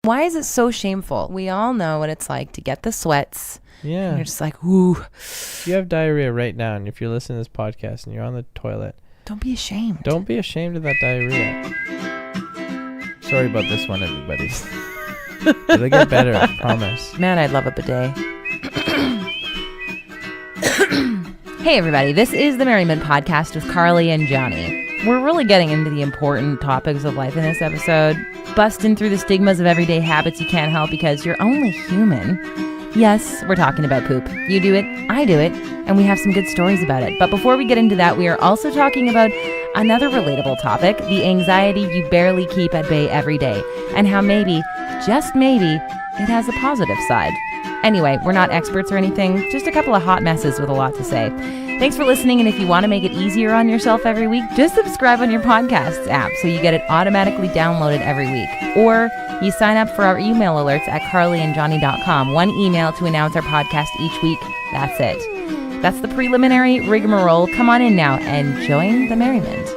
Why is it so shameful? We all know what it's like to get the sweats. Yeah. And you're just like, ooh. If you have diarrhea right now, and if you're listening to this podcast and you're on the toilet, don't be ashamed. Don't be ashamed of that diarrhea. Sorry about this one, everybody. It'll get better, I promise. Man, I'd love a bidet. Hey, everybody. This is the Merriment Podcast with Carly and Johnny. We're really getting into the important topics of life in this episode, busting through the stigmas of everyday habits you can't help because you're only human. Yes, we're talking about poop. You do it, I do it, and we have some good stories about it. But before we get into that, we are also talking about another relatable topic, the anxiety you barely keep at bay every day, and how maybe, just maybe, it has a positive side. Anyway, we're not experts or anything, just a couple of hot messes with a lot to say. Thanks for listening, and if you want to make it easier on yourself every week, just subscribe on your podcasts app so you get it automatically downloaded every week. Or you sign up for our email alerts at carlyandjohnny.com. One email to announce our podcast each week. That's it. That's the preliminary rigmarole. Come on in now and join the merriment.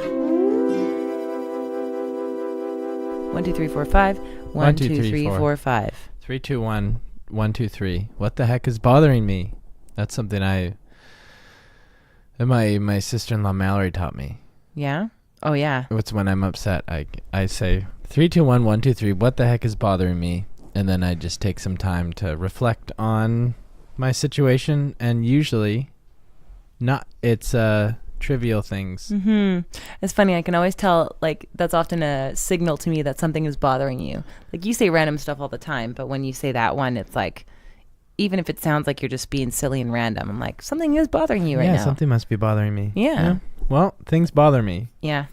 1, 2, 3, 4, 5. 1, 2, 3, 4, 5. 3, 2, 1. 1, 2, 3. What the heck is bothering me? That's something my sister-in-law Mallory taught me. Yeah? Oh, yeah. It's when I'm upset. I say 3, 2, 1, 1, 2, 3. What the heck is bothering me? And then I just take some time to reflect on my situation, and usually it's trivial things. Mm-hmm. It's funny. I can always tell, like, that's often a signal to me that something is bothering you. Like, you say random stuff all the time, but when you say that one, it's like, even if it sounds like you're just being silly and random, I'm like, something is bothering you right now. Yeah, something must be bothering me. Yeah. Well, things bother me. Yeah.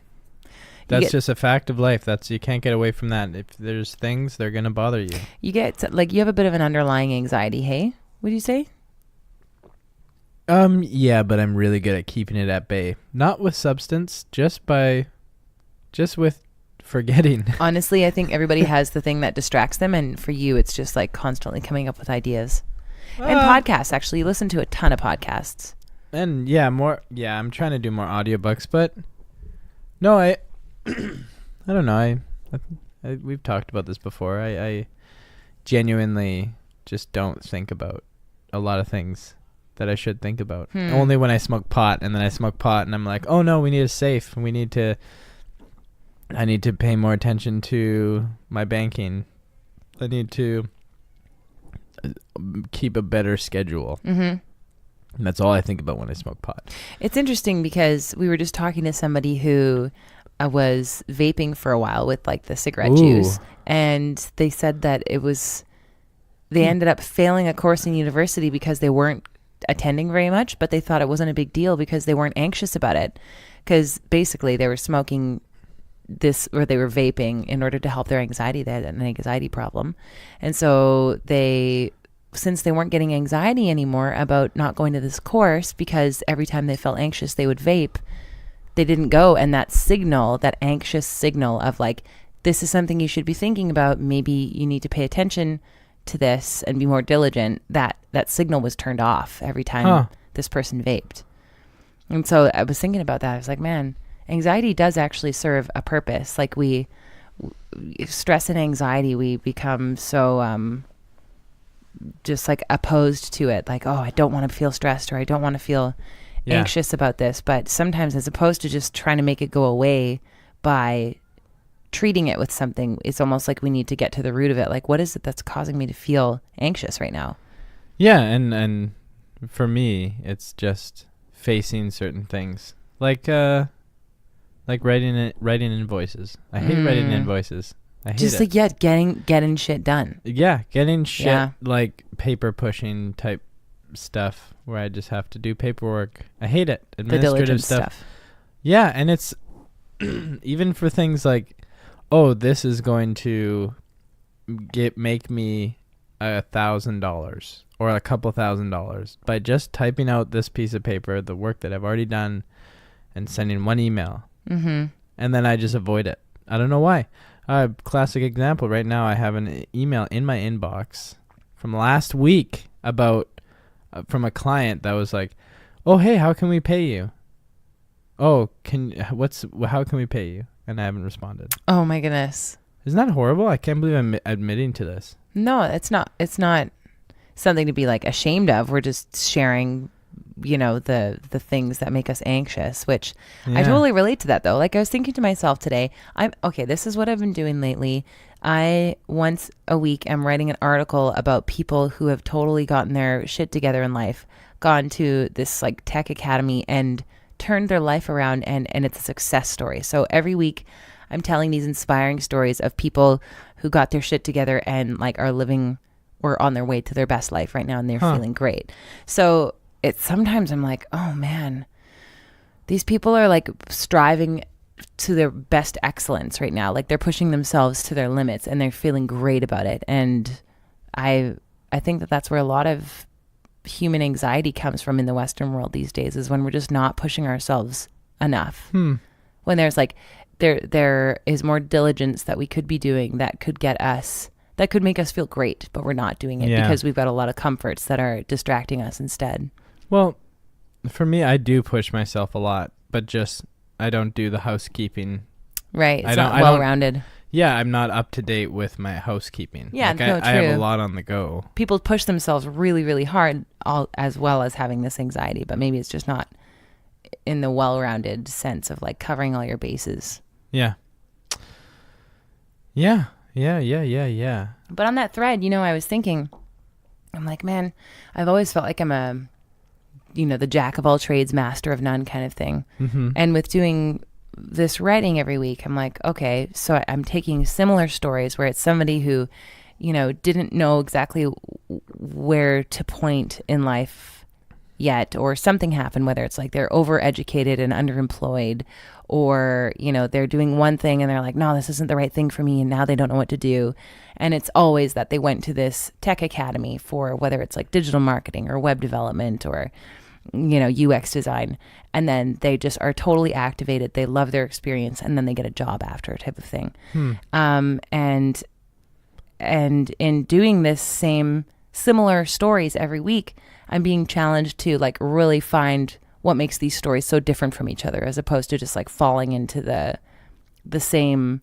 That's just a fact of life. You can't get away from that. If there's things, they're going to bother you. You get, like, you have a bit of an underlying anxiety, hey? Would you say? Yeah, but I'm really good at keeping it at bay. Not with substance, just with forgetting. Honestly, I think everybody has the thing that distracts them, and for you, it's just like constantly coming up with ideas. And podcasts, actually. You listen to a ton of podcasts. And I'm trying to do more audiobooks, but no, I don't know. We've talked about this before. I genuinely just don't think about a lot of things that I should think about. Only when I smoke pot, and then I smoke pot and I'm like, oh no, we need a safe. I need to pay more attention to my banking. I need to keep a better schedule. Mm-hmm. And that's all I think about when I smoke pot. It's interesting because we were just talking to somebody who was vaping for a while with like the cigarette juice, and they said that they ended up failing a course in university because they weren't attending very much, but they thought it wasn't a big deal because they weren't anxious about it, because basically they were smoking this, or they were vaping in order to help their anxiety. They had an anxiety problem, and so since they weren't getting anxiety anymore about not going to this course, because every time they felt anxious they would vape, they didn't go. And that anxious signal of like, this is something you should be thinking about, maybe you need to pay attention to this and be more diligent, that signal was turned off every time this person vaped. And so I was thinking about that. I was like, man, anxiety does actually serve a purpose. Like, stress and anxiety, we become so just like opposed to it. Like, oh, I don't want to feel stressed, or I don't want to feel anxious about this. But sometimes, as opposed to just trying to make it go away by treating it with something, it's almost like we need to get to the root of it. Like, what is it that's causing me to feel anxious right now? Yeah, and for me, it's just facing certain things, like writing invoices. I hate writing invoices. I hate just it. Like getting shit done. Yeah, getting shit like paper pushing type stuff where I just have to do paperwork. I hate it. Administrative stuff. Yeah, and it's even for things like, oh, this is going to make me $1,000 or a couple $1,000 by just typing out this piece of paper, the work that I've already done, and sending one email. Mm-hmm. And then I just avoid it. I don't know why. Classic example. Right now I have an email in my inbox from last week about from a client that was like, oh, hey, how can we pay you? Oh, how can we pay you? And I haven't responded. Oh my goodness. Isn't that horrible? I can't believe I'm admitting to this. No, it's not. It's not something to be like ashamed of. We're just sharing, the things that make us anxious, which I totally relate to that though. Like I was thinking to myself today, this is what I've been doing lately. I once a week am writing an article about people who have totally gotten their shit together in life, gone to this like tech academy and turned their life around, and it's a success story. So every week I'm telling these inspiring stories of people who got their shit together and like are living or on their way to their best life right now, and they're feeling great. So sometimes I'm like, oh man, these people are like striving to their best excellence right now. Like they're pushing themselves to their limits and they're feeling great about it. And I think that that's where a lot of human anxiety comes from in the Western world these days, is when we're just not pushing ourselves enough. When there's like, there is more diligence that we could be doing that could make us feel great, but we're not doing it because we've got a lot of comforts that are distracting us instead. Well, for me, I do push myself a lot, but just I don't do the housekeeping. Right. It's not well-rounded. Yeah, I'm not up to date with my housekeeping. Yeah, true. I have a lot on the go. People push themselves really, really hard, as well as having this anxiety, but maybe it's just not in the well-rounded sense of like covering all your bases. Yeah. But on that thread, I was thinking, I'm like, man, I've always felt like I'm the jack of all trades, master of none kind of thing. Mm-hmm. And with doing this writing every week, I'm like, okay, so I'm taking similar stories where it's somebody who, didn't know exactly where to point in life yet, or something happened, whether it's like they're overeducated and underemployed, or, they're doing one thing and they're like, no, this isn't the right thing for me. And now they don't know what to do. And it's always that they went to this tech academy for whether it's like digital marketing or web development or, UX design. And then they just are totally activated. They love their experience. And then they get a job after, type of thing. And in doing this similar stories every week, I'm being challenged to like really find what makes these stories so different from each other, as opposed to just like falling into the same,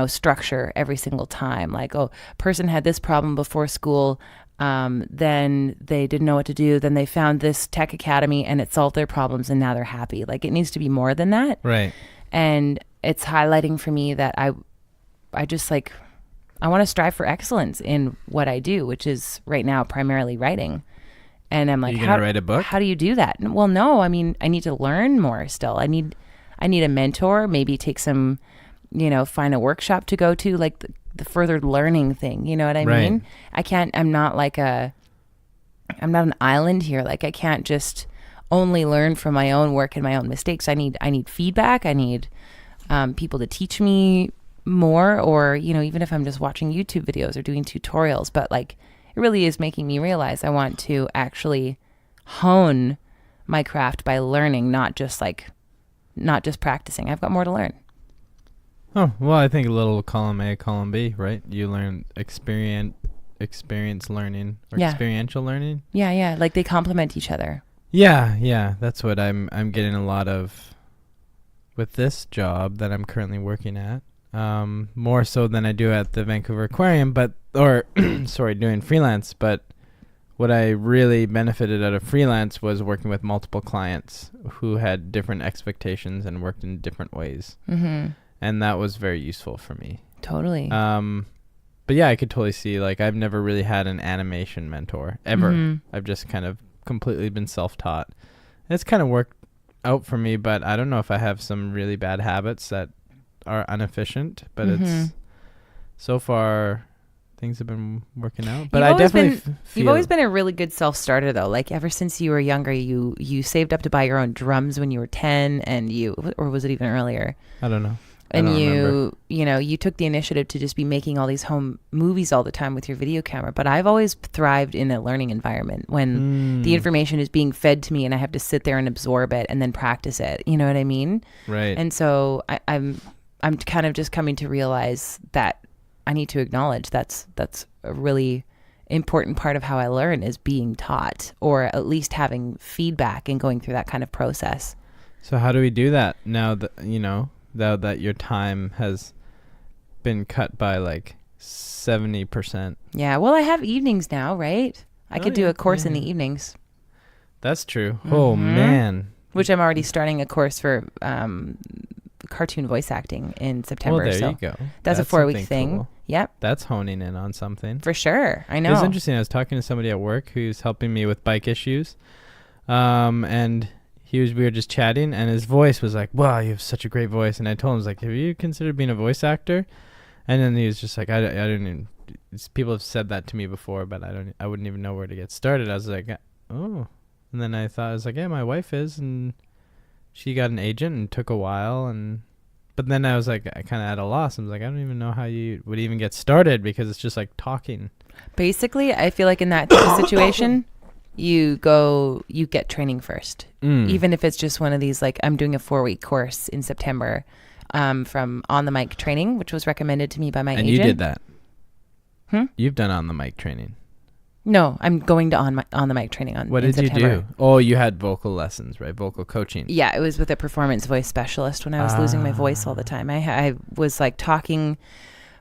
structure every single time. Like, oh, person had this problem before school. Then they didn't know what to do. Then they found this tech academy and it solved their problems and now they're happy. Like it needs to be more than that. Right. And it's highlighting for me that I just like, I want to strive for excellence in what I do, which is right now primarily writing. And I'm like, how to write a book? How do you do that? Well, no, I mean, I need to learn more still. I need a mentor, maybe take some, find a workshop to go to, like the further learning thing. You know what I mean? I'm not an island here. Like I can't just only learn from my own work and my own mistakes. I need feedback. I need people to teach me more, or, even if I'm just watching YouTube videos or doing tutorials, but like, it really is making me realize I want to actually hone my craft by learning, not just practicing. I've got more to learn. Oh, well, I think a little column A, column B, right? You learn experience learning or experiential learning. Yeah. Like they complement each other. Yeah. That's what I'm getting a lot of with this job that I'm currently working at. More so than I do at the Vancouver Aquarium, doing freelance. But what I really benefited out of freelance was working with multiple clients who had different expectations and worked in different ways. Mm-hmm. And that was very useful for me. Totally. But yeah, I could totally see, like, I've never really had an animation mentor ever. Mm-hmm. I've just kind of completely been self-taught. It's kind of worked out for me, but I don't know if I have some really bad habits that are inefficient, but it's so far things have been working out. But I definitely you've always been a really good self-starter though. Like ever since you were younger, you saved up to buy your own drums when you were 10, and or was it even earlier? I don't know. And you took the initiative to just be making all these home movies all the time with your video camera. But I've always thrived in a learning environment when the information is being fed to me and I have to sit there and absorb it and then practice it. You know what I mean? Right. And so I'm kind of just coming to realize that I need to acknowledge that's a really important part of how I learn, is being taught, or at least having feedback and going through that kind of process. So how do we do that now that, that your time has been cut by like 70%. Yeah. Well, I have evenings now, right? I could do a course in the evenings. That's true. Oh, man. Which I'm already starting a course for cartoon voice acting in September. Well, there you go. That's a 4-week thing. Cool. Yep. That's honing in on something. For sure. I know. It was interesting. I was talking to somebody at work who's helping me with bike issues. And we were just chatting, and his voice was like, wow, you have such a great voice. And I told him, I was like, have you considered being a voice actor? And then he was just like, I don't even, people have said that to me before, but I wouldn't even know where to get started. I was like, oh. And then I was like, yeah, my wife is, and she got an agent and took a while. But then I was like, I kind of at a loss. I was like, I don't even know how you would even get started, because it's just like talking. Basically, I feel like in that type of situation, you get training first. Even if it's just one of these, like, I'm doing a 4-week course in September from On the Mic training, which was recommended to me by my agent. And you did that? You've done On the Mic training. No, I'm going to on the mic training in September. What did you do? Oh, you had vocal lessons, right? Vocal coaching. Yeah, it was with a performance voice specialist when I was losing my voice all the time. I was like talking,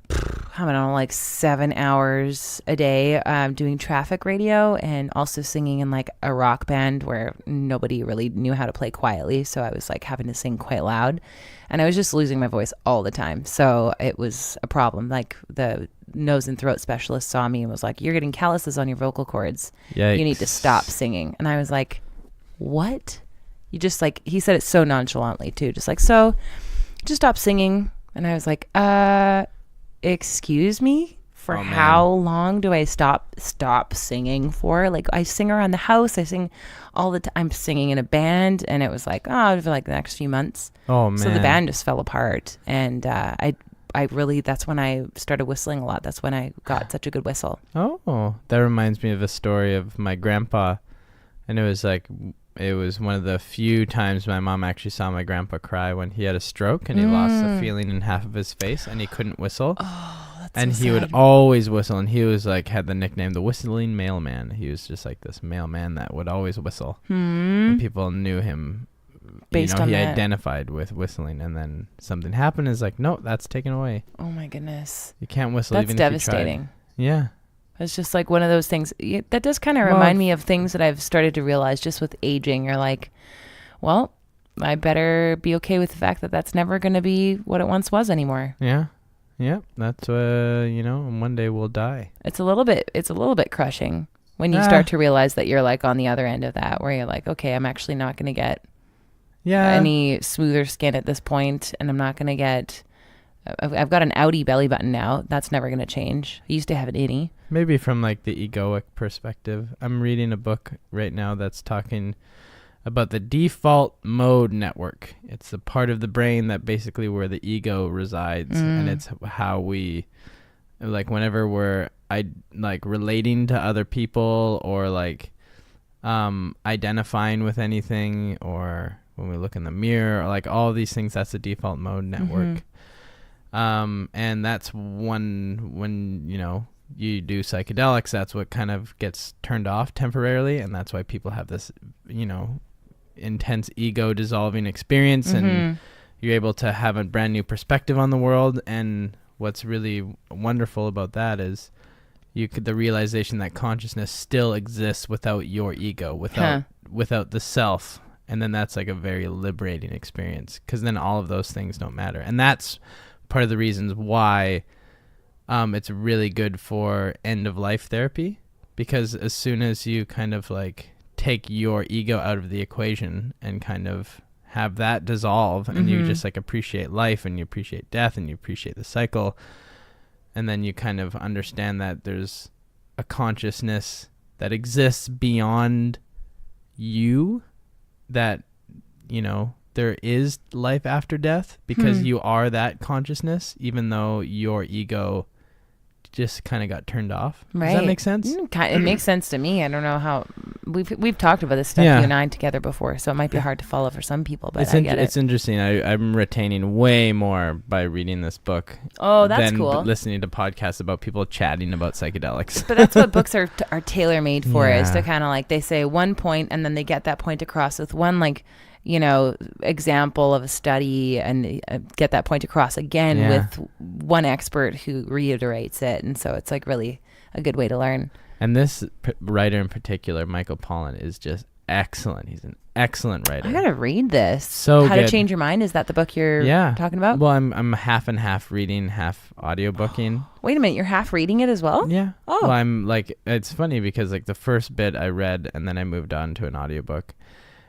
I don't know, like 7 hours a day, doing traffic radio and also singing in like a rock band where nobody really knew how to play quietly. So I was like having to sing quite loud, and I was just losing my voice all the time. So it was a problem. Like the nose and throat specialist saw me and was like, you're getting calluses on your vocal cords. Yikes. You need to stop singing. And I was like, what? You just like, he said it so nonchalantly too. Just like, so just stop singing. And I was like, excuse me? For how long do I stop singing for? Like, I sing around the house. I sing all the time. I'm singing in a band. And it was like, for like the next few months. Oh, man. So the band just fell apart. And I really, that's when I started whistling a lot. That's when I got such a good whistle. Oh, that reminds me of a story of my grandpa. And it was one of the few times my mom actually saw my grandpa cry when he had a stroke and he lost the feeling in half of his face and he couldn't whistle. Oh, that's and so he sad. Would always whistle, and he was like, had the nickname the whistling mailman. He was just like this mailman that would always whistle. And people knew him. Based on he that. identified with whistling, and then something happened. Is like, no, that's taken away. Oh my goodness. You can't whistle. That's even devastating. If you tried. Yeah. It's just like one of those things that does kind of remind me of things that I've started to realize just with aging. You're like, well, I better be okay with the fact that that's never going to be what it once was anymore. Yeah. Yeah. That's, one day we'll die. It's a little bit crushing when you start to realize that you're like on the other end of that, where you're like, okay, I'm actually not going to get any smoother skin at this point, and I'm not going to get, I've got an outie belly button now. That's never going to change. I used to have an innie. Maybe from like the egoic perspective. I'm reading a book right now that's talking about the default mode network. It's the part of the brain that basically where the ego resides, and it's how we, like, whenever we're relating to other people or like identifying with anything, or when we look in the mirror, or like all these things, that's the default mode network. And that's when you do psychedelics, that's what kind of gets turned off temporarily, and that's why people have this intense ego dissolving experience, and you're able to have a brand new perspective on the world. And what's really wonderful about that is the realization that consciousness still exists without your ego, without the self. And then that's like a very liberating experience, because then all of those things don't matter. And that's part of the reasons why it's really good for end of life therapy, because as soon as you kind of like take your ego out of the equation and kind of have that dissolve, and you just like appreciate life, and you appreciate death, and you appreciate the cycle, and then you kind of understand that there's a consciousness that exists beyond you, that there is life after death, because you are that consciousness, even though your ego just kind of got turned off. Right. Does that make sense? It makes sense to me. I don't know how we've talked about this stuff, you and I together before, so it might be hard to follow for some people, but I get it. It's interesting. I'm retaining way more by reading this book. Oh, that's cool. Than listening to podcasts about people chatting about psychedelics. But that's what books are tailor-made for, is to kind of like, they say one point and then they get that point across with one like example of a study and get that point across again with one expert who reiterates it. And so it's like really a good way to learn. And this writer in particular, Michael Pollan, is just excellent. He's an excellent writer. I gotta read this. So How good. to Change Your Mind? Is that the book you're talking about? Well, I'm half and half reading, half audiobooking. Wait a minute, you're half reading it as well? Yeah. Oh. Well, I'm like, it's funny because like the first bit I read and then I moved on to an audiobook.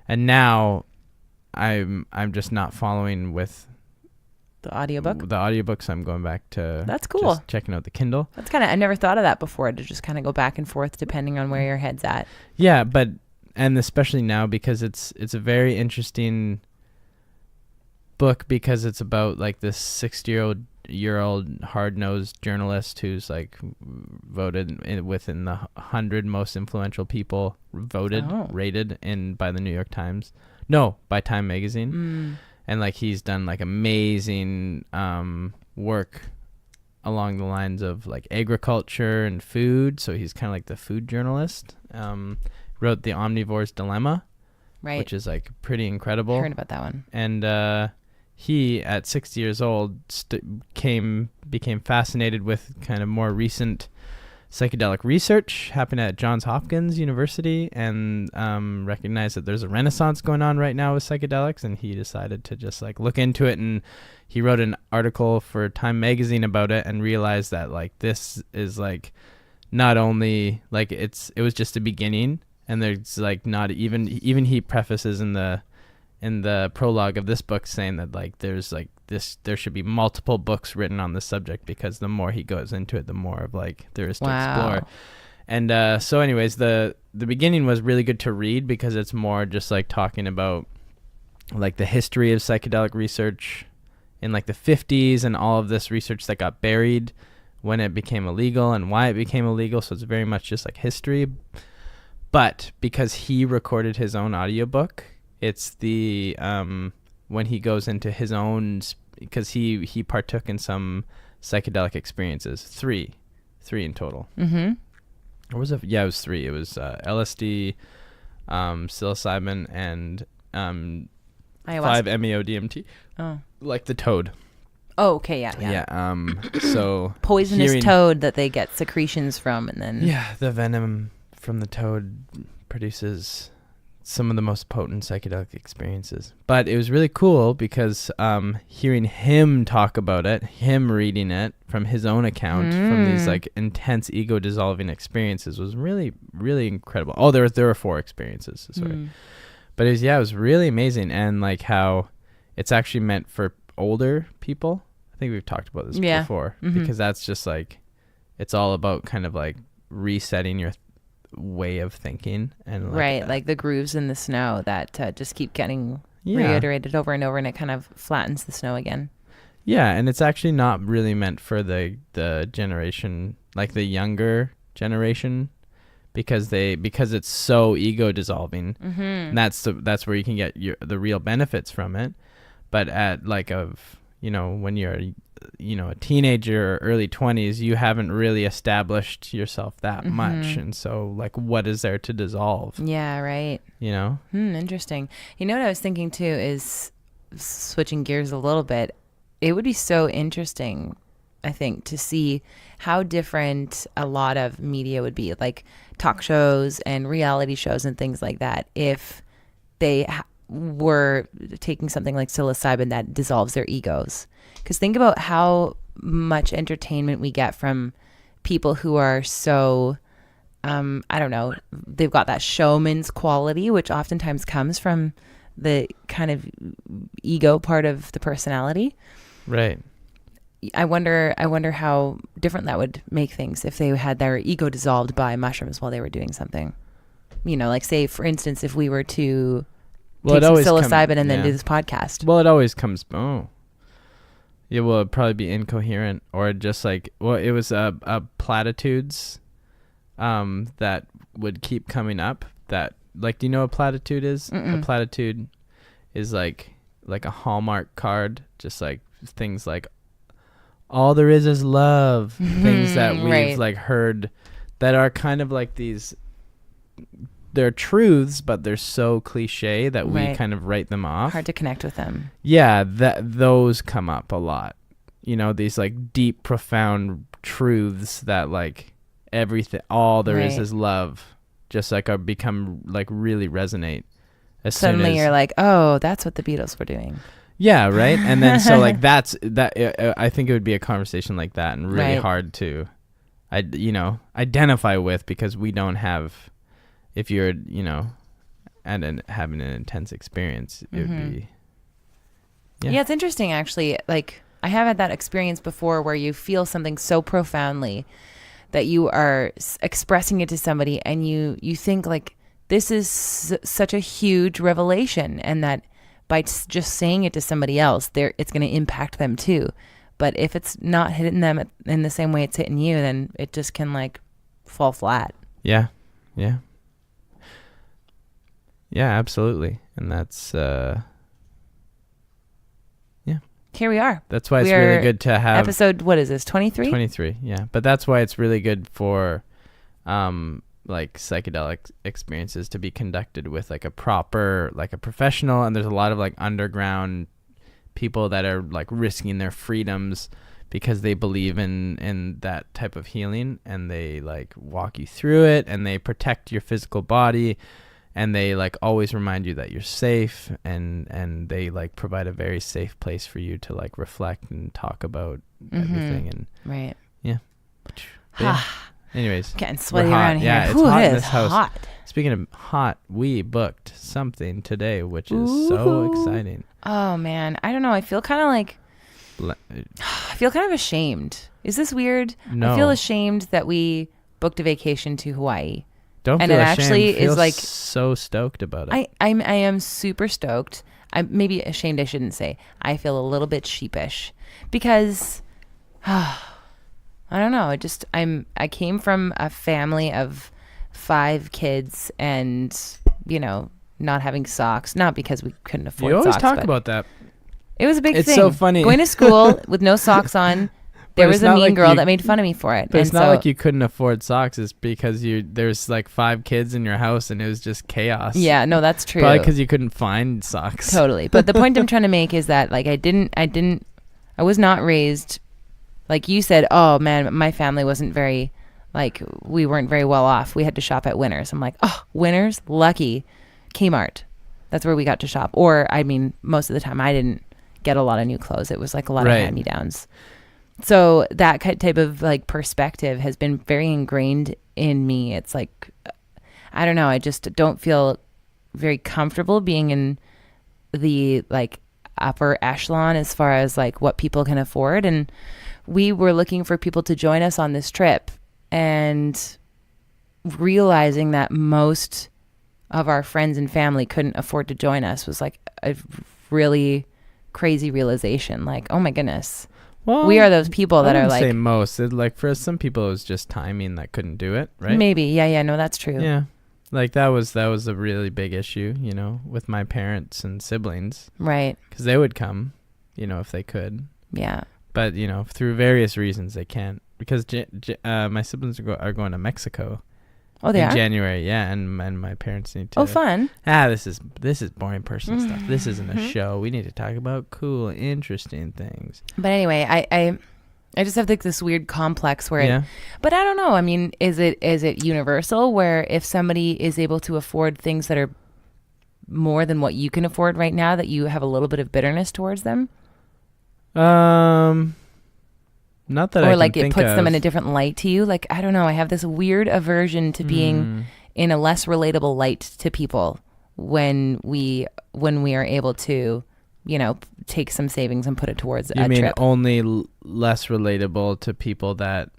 And now I'm just not following with the audiobook. The audiobooks, I'm going back to. That's cool. Just checking out the Kindle. That's kind of, I never thought of that before, to just kind of go back and forth depending on where your head's at. Yeah, and especially now because it's a very interesting book because it's about like this 60-year-old hard-nosed journalist who's like voted within the 100 most influential people rated by the New York Times. No, by Time Magazine. And like he's done like amazing work along the lines of like agriculture and food. So he's kind of like the food journalist. Wrote The Omnivore's Dilemma, which is like pretty incredible. I heard about that one. And he, at 60 years old, became fascinated with kind of more recent psychedelic research happening at Johns Hopkins University, and recognized that there's a renaissance going on right now with psychedelics, and he decided to just like look into it. And he wrote an article for Time Magazine about it, and realized that like this is like not only like it was just a beginning, and there's like not even he prefaces in the prologue of this book saying that like there's like there should be multiple books written on this subject, because the more he goes into it, the more of like there is to explore. And so anyways, the beginning was really good to read because it's more just like talking about like the history of psychedelic research in like the 50s and all of this research that got buried when it became illegal and why it became illegal. So it's very much just like history. But because he recorded his own audiobook, it's the when he goes into his own, because he partook in some psychedelic experiences, three in total. Or was it? Yeah, it was 3. It was LSD, psilocybin, and 5-MeO-DMT. Oh, like the toad. Oh, okay, yeah. So poisonous toad that they get secretions from, and then the venom from the toad produces some of the most potent psychedelic experiences. But it was really cool because hearing him talk about it, him reading it from his own account, from these like intense ego dissolving experiences, was really, really incredible. Oh, there were 4 experiences. Sorry. But it was really amazing, and like how it's actually meant for older people. I think we've talked about this before, because that's just like, it's all about kind of like resetting your way of thinking, and like the grooves in the snow that just keep getting reiterated over and over, and it kind of flattens the snow again. And it's actually not really meant for the generation, like the younger generation, because it's so ego dissolving. And that's where you can get the real benefits from it. But at like when you're a teenager or early 20s, you haven't really established yourself that much, and so like what is there to dissolve? Interesting. What I was thinking too is, switching gears a little bit, it would be so interesting, I think, to see how different a lot of media would be, like talk shows and reality shows and things like that, if they were taking something like psilocybin that dissolves their egos. Because think about how much entertainment we get from people who are so, I don't know, they've got that showman's quality, which oftentimes comes from the kind of ego part of the personality. Right. I wonder how different that would make things if they had their ego dissolved by mushrooms while they were doing something. Like say, for instance, if we were to take some psilocybin and then do this podcast. Well, it always comes... Yeah, well, it'd probably be incoherent, or just like, well, it was platitudes that would keep coming up. That, like, do you know what a platitude is? A platitude is like a Hallmark card, just like things like, all there is love. Things that we've like heard that are kind of like these they're truths, but they're so cliche that we kind of write them off. Hard to connect with them. Yeah, those come up a lot. You know, these like deep, profound truths that like everything, all there is love, just like become like really resonate. Suddenly you're like, oh, that's what the Beatles were doing. Yeah, right. And then so like that's that. I think it would be a conversation like that, and really hard to, identify with, because we don't have. If you're, having an intense experience, it would be. Yeah, it's interesting actually. Like I have had that experience before where you feel something so profoundly that you are expressing it to somebody, and you think like this is such a huge revelation, and that by just saying it to somebody else, it's going to impact them too. But if it's not hitting them in the same way it's hitting you, then it just can like fall flat. Yeah. Yeah. Yeah, absolutely. And that's, Here we are. That's why it's really good to have... Episode, what is this, 23? 23, yeah. But that's why it's really good for, like, psychedelic experiences to be conducted with, like, a proper, like, a professional. And there's a lot of, like, underground people that are, like, risking their freedoms because they believe in that type of healing. And they, like, walk you through it. And they protect your physical body. And they like always remind you that you're safe, and they like provide a very safe place for you to like reflect and talk about everything. And yeah. Anyways, getting sweaty around here. Yeah, it's hot in this house. Hot. Speaking of hot, we booked something today, which is so exciting. Oh man, I don't know. I feel kind of ashamed. Is this weird? No. I feel ashamed that we booked a vacation to Hawaii. Don't feel ashamed. Actually feel is like so stoked about it. I am super stoked. I'm maybe ashamed. I shouldn't say. I feel a little bit sheepish because I don't know. I came from a family of 5 kids, and not having socks. Not because we couldn't afford. You always socks, talk about that. It was a big thing. It's so funny. Going to school with no socks on. There was a mean girl that made fun of me for it. But it's not like you couldn't afford socks. It's because there's like 5 kids in your house and it was just chaos. Yeah, no, that's true. Probably because you couldn't find socks. Totally. But the point I'm trying to make is that like I was not raised, like you said, oh man, my family wasn't very, like we weren't very well off. We had to shop at Winners. I'm like, oh, Winners? Lucky. Kmart. That's where we got to shop. Or, I mean, most of the time I didn't get a lot of new clothes. It was like a lot of hand-me-downs. So that type of like perspective has been very ingrained in me. It's like, I don't know. I just don't feel very comfortable being in the like upper echelon as far as like what people can afford. And we were looking for people to join us on this trip, and realizing that most of our friends and family couldn't afford to join us was like a really crazy realization. Like, oh my goodness. Well, we are those people that are like... I wouldn't say most. Like for some people, it was just timing that couldn't do it, right? Maybe. Yeah. No, that's true. Yeah. Like that was a really big issue, with my parents and siblings. Right. Because they would come, if they could. Yeah. But, through various reasons, they can't. Because my siblings are going to Mexico. Oh, they are? In January, yeah, and my parents need to. Oh, fun! This is boring person stuff. This isn't a show. We need to talk about cool, interesting things. But anyway, I just have like this weird complex where, but I don't know. I mean, is it universal where if somebody is able to afford things that are more than what you can afford right now, that you have a little bit of bitterness towards them? Not that or I can like think it puts of. them in a different light to you. Like, I don't know. I have this weird aversion to being in a less relatable light to people when we are able to, take some savings and put it towards a trip. You mean only less relatable to people that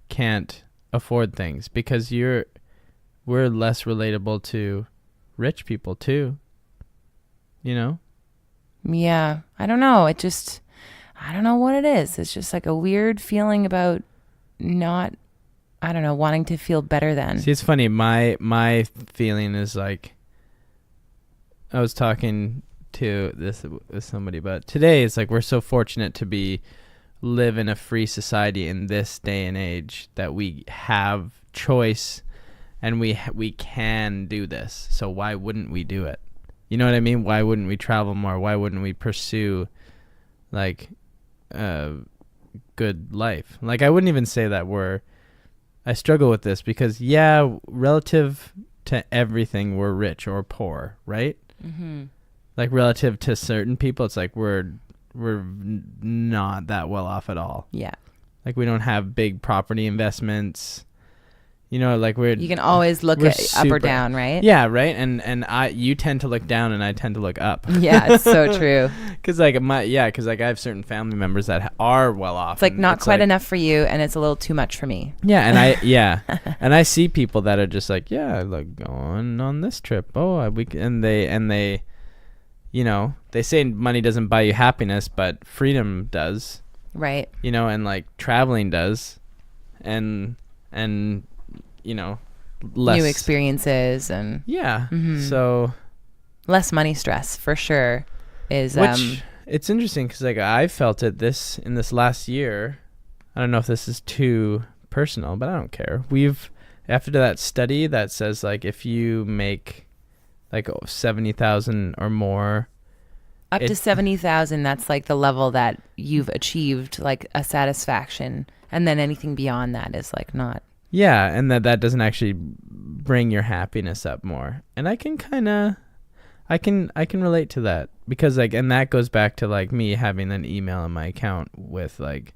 can't afford things? Because we're less relatable to rich people too. Yeah. I don't know. I don't know what it is. It's just like a weird feeling about not, I don't know, wanting to feel better than. See, it's funny. My feeling is like, I was talking to this with somebody about today. It's like we're so fortunate to live in a free society in this day and age that we have choice and we can do this. So why wouldn't we do it? You know what I mean? Why wouldn't we travel more? Why wouldn't we pursue like good life? Like, I wouldn't even say that I struggle with this because relative to everything, we're rich or poor, right? Mm-hmm. Like, relative to certain people, it's like we're not that well off at all. Yeah. Like, we don't have big property investments. You know, like you can always look at up or down, right? Yeah, right. And you tend to look down, and I tend to look up. Yeah, it's so true. Because I have certain family members that are well off. It's like not quite enough for you, and it's a little too much for me. Yeah, and I see people that are just like, like going on this trip. And they, you know, they say money doesn't buy you happiness, but freedom does. Right. You know, and like traveling does, and you know, less new experiences and so less money stress for sure is which it's interesting because like I felt it in this last year. I don't know if this is too personal, but I don't care. After that study that says like if you make like 70,000 or more up to 70,000, that's like the level that you've achieved like a satisfaction, and then anything beyond that is like not. Yeah, and that doesn't actually bring your happiness up more. And I can relate to that because like, and that goes back to like me having an email in my account with like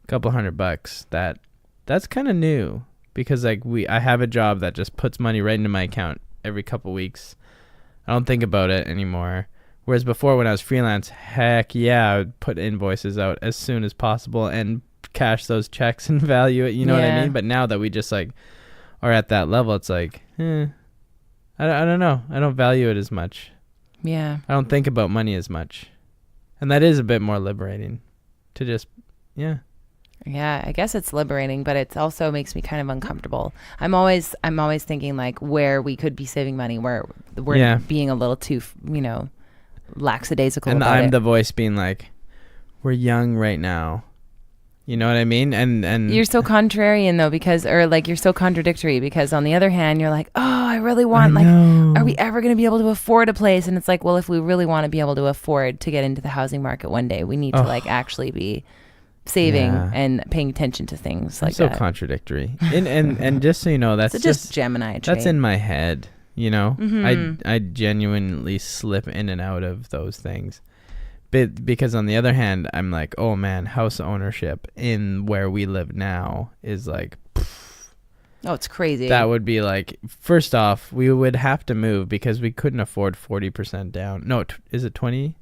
a couple $100. That's kind of new because like I have a job that just puts money right into my account every couple weeks. I don't think about it anymore. Whereas before when I was freelance, heck yeah, I would put invoices out as soon as possible and cash those checks and value it, you know what I mean? But now that we just like are at that level, it's like I don't know, I don't value it as much. I don't think about money as much, and that is a bit more liberating to just I guess it's liberating, but it also makes me kind of uncomfortable. I'm always thinking like where we could be saving money, where we're being a little too lackadaisical, and I'm it. The voice being like, we're young right now. You know what I mean? And you're so contrarian though, you're so contradictory because on the other hand, you're like, oh, I really want, like, are we ever going to be able to afford a place? And it's like, well, if we really want to be able to afford to get into the housing market one day, we need to like actually be saving and paying attention to things like that. So contradictory. And just so you know, that's just Gemini trait. That's in my head, you know? Mm-hmm. I genuinely slip in and out of those things. But because on the other hand, I'm like, oh man, house ownership in where we live now is like, oh, it's crazy. That would be like, first off, we would have to move because we couldn't afford 40% down. No, is it 20?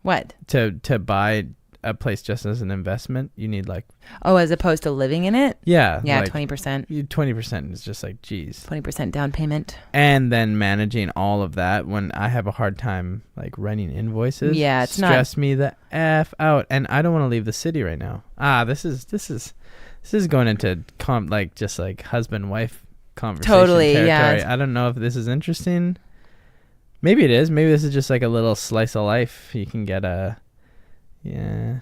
What? To buy a place just as an investment, you need like, as opposed to living in it. Yeah, like 20%. 20% is just like, geez, 20% down payment, and then managing all of that when I have a hard time like running invoices. Yeah, it's stress me the f out, and I don't want to leave the city right now. This is going into just like husband wife conversation totally territory. Yeah, I don't know if this is interesting. Maybe it is. Maybe this is just like a little slice of life. You can get a. Yeah.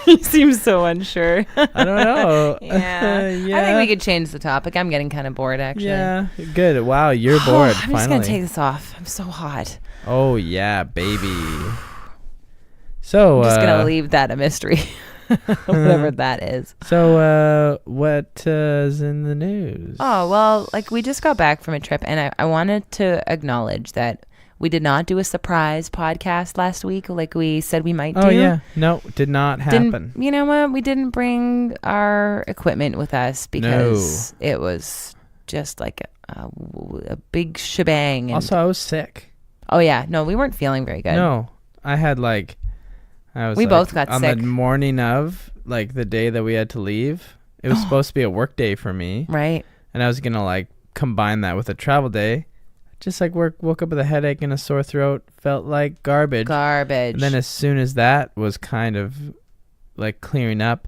You seem so unsure. I don't know. Yeah. I think we could change the topic. I'm getting kind of bored, actually. Yeah. Good. Wow, you're bored. I'm just going to take this off. I'm so hot. Oh, yeah, baby. So, I'm just going to leave that a mystery. Whatever that is. So, what is in the news? Oh, well, like we just got back from a trip, and I wanted to acknowledge that we did not do a surprise podcast last week like we said we might do. Oh, yeah. No, did not happen. You know what? We didn't bring our equipment with us because it was just like a big shebang. Also, I was sick. Oh, yeah. No, we weren't feeling very good. No. We both got sick. On the morning of, like, the day that we had to leave, it was supposed to be a work day for me. Right. And I was going to, like, combine that with a travel day. Just like woke up with a headache and a sore throat, felt like garbage. And then as soon as that was kind of like clearing up,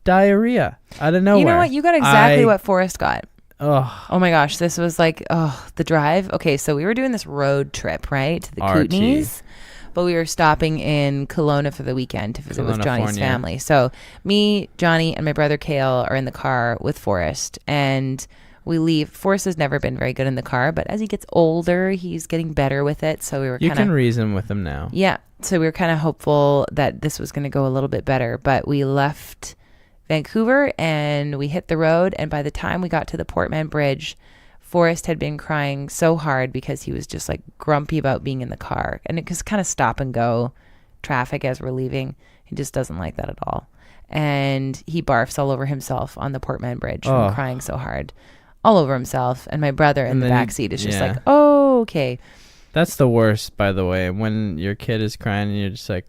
diarrhea out of nowhere. You know what? You got exactly what Forrest got. Oh my gosh. This was like, the drive. Okay, so we were doing this road trip, right? To the Kootenays. But we were stopping in Kelowna for the weekend to visit with Johnny's family. So me, Johnny, and my brother Kale are in the car with Forrest. And we leave. Forrest has never been very good in the car, but as he gets older, he's getting better with it. So we were You can reason with him now. Yeah. So we were kind of hopeful that this was going to go a little bit better, but we left Vancouver and we hit the road. And by the time we got to the Portman Bridge, Forrest had been crying so hard because he was just like grumpy about being in the car. And it was kind of stop and go traffic as we're leaving. He just doesn't like that at all. And he barfs all over himself on the Portman Bridge from crying so hard. All over himself. And my brother in the backseat is just like, oh, okay. That's the worst, by the way. When your kid is crying and you're just like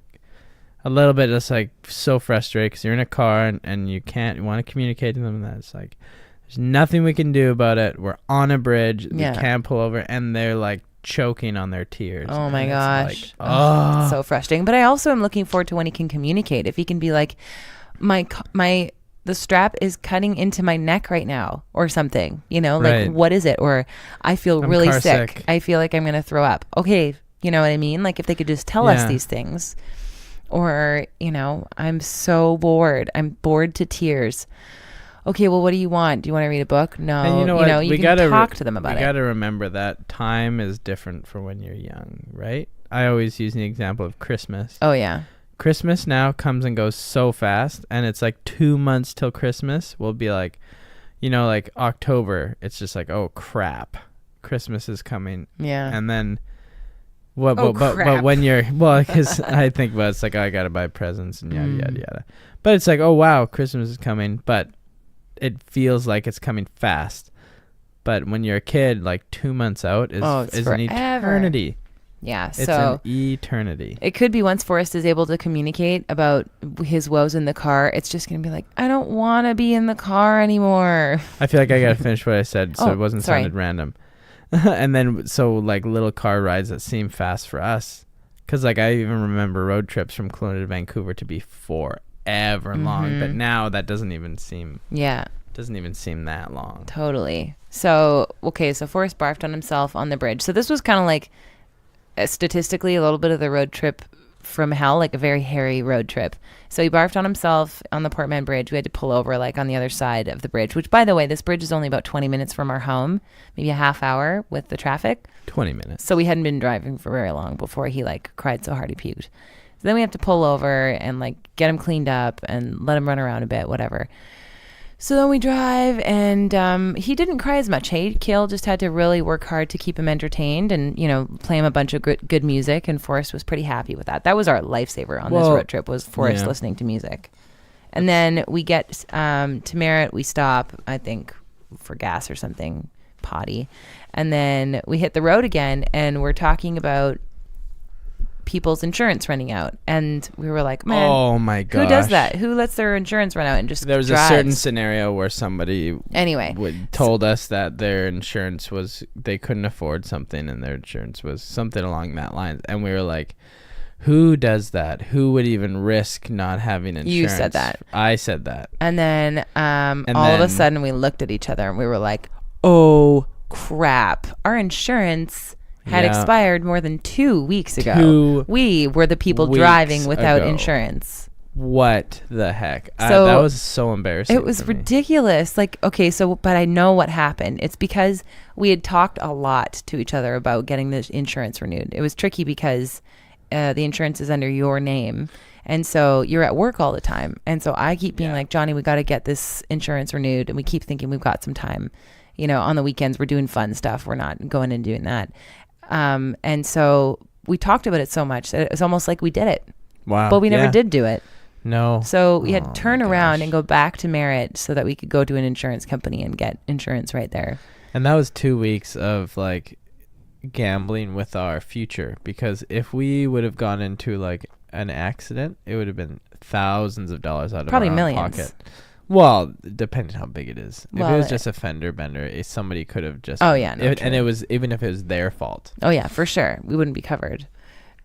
a little bit just like so frustrated because you're in a car and you want to communicate to them. And that's like, there's nothing we can do about it. We're on a bridge. We can't pull over. And they're like choking on their tears. Oh my gosh. Like, so frustrating. But I also am looking forward to when he can communicate. If he can be like, the strap is cutting into my neck right now or something, like what is it? Or I'm really sick. I feel like I'm going to throw up. Okay. You know what I mean? Like if they could just tell us these things. Or, I'm so bored. I'm bored to tears. Okay, well, what do you want? Do you want to read a book? No. And you know what? You can talk to them about it. We got to remember that time is different for when you're young, right? I always use the example of Christmas. Oh, yeah. Christmas now comes and goes so fast, and it's like 2 months till Christmas. We'll be like, like October, it's just like, oh, crap. Christmas is coming. Yeah. And then... But when you're because I think about it's like I gotta buy presents and yada yada, but it's like, oh wow, Christmas is coming, but it feels like it's coming fast. But when you're a kid, like 2 months out is an eternity. Yeah, it's so an eternity. It could be once Forrest is able to communicate about his woes in the car, it's just gonna be like, I don't want to be in the car anymore. I feel like I gotta finish what I said, so it wasn't sounded random. And then so like little car rides that seem fast for us, because like I even remember road trips from Kelowna to Vancouver to be forever long, but now that doesn't even seem that long. Totally. So Forrest barfed on himself on the bridge. So this was kind of like statistically a little bit of the road trip from hell, like a very hairy road trip. So he barfed on himself on the Portman Bridge. We had to pull over like on the other side of the bridge, which by the way, this bridge is only about 20 minutes from our home, maybe a half hour with the traffic. 20 minutes. So we hadn't been driving for very long before he like cried so hard he puked. So then we have to pull over and like get him cleaned up and let him run around a bit, whatever. So then we drive, and he didn't cry as much. Hey, Kale just had to really work hard to keep him entertained and, play him a bunch of good music, and Forrest was pretty happy with that. That was our lifesaver on this road trip, was Forrest listening to music. And then we get to Merritt. We stop, I think, for gas or something, potty. And then we hit the road again, and we're talking about people's insurance running out, and we were like, man, oh my gosh, who does that? Who lets their insurance run out and just there was drives? A certain scenario where somebody told us that their insurance was, they couldn't afford something and their insurance was something along that line, and we were like, who does that? Who would even risk not having insurance? You said that. I said that. And then all of a sudden we looked at each other and we were like, oh crap, our insurance had expired more than 2 weeks ago. We were the people driving without insurance. What the heck? That was so embarrassing. It was ridiculous. Like, okay, but I know what happened. It's because we had talked a lot to each other about getting the insurance renewed. It was tricky because the insurance is under your name. And so you're at work all the time. And so I keep being like, Johnny, we got to get this insurance renewed. And we keep thinking we've got some time. On the weekends, we're doing fun stuff. We're not going and doing that. And so we talked about it so much that it was almost like we did it. Wow. But we never did do it. No. So we had to turn around and go back to Merritt so that we could go to an insurance company and get insurance right there. And that was 2 weeks of like gambling with our future, because if we would have gone into like an accident, it would have been thousands of dollars out of our millions. Pocket. Well, depending how big it is. If it was just a fender bender, somebody could have just... Oh, yeah. And it was, even if it was their fault. Oh, yeah, for sure. We wouldn't be covered.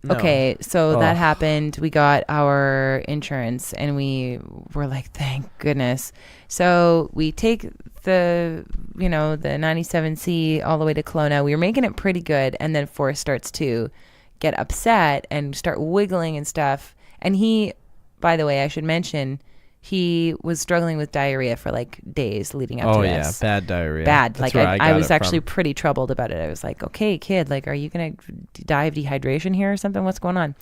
No. Okay, so that happened. We got our insurance, and we were like, thank goodness. So we take the 97C all the way to Kelowna. We were making it pretty good, and then Forrest starts to get upset and start wiggling and stuff. And he, by the way, I should mention... he was struggling with diarrhea for like days leading up to this. Oh yeah, bad diarrhea. Bad. That's like I was actually pretty troubled about it. I was like, okay, kid, like, are you going to die of dehydration here or something? What's going on?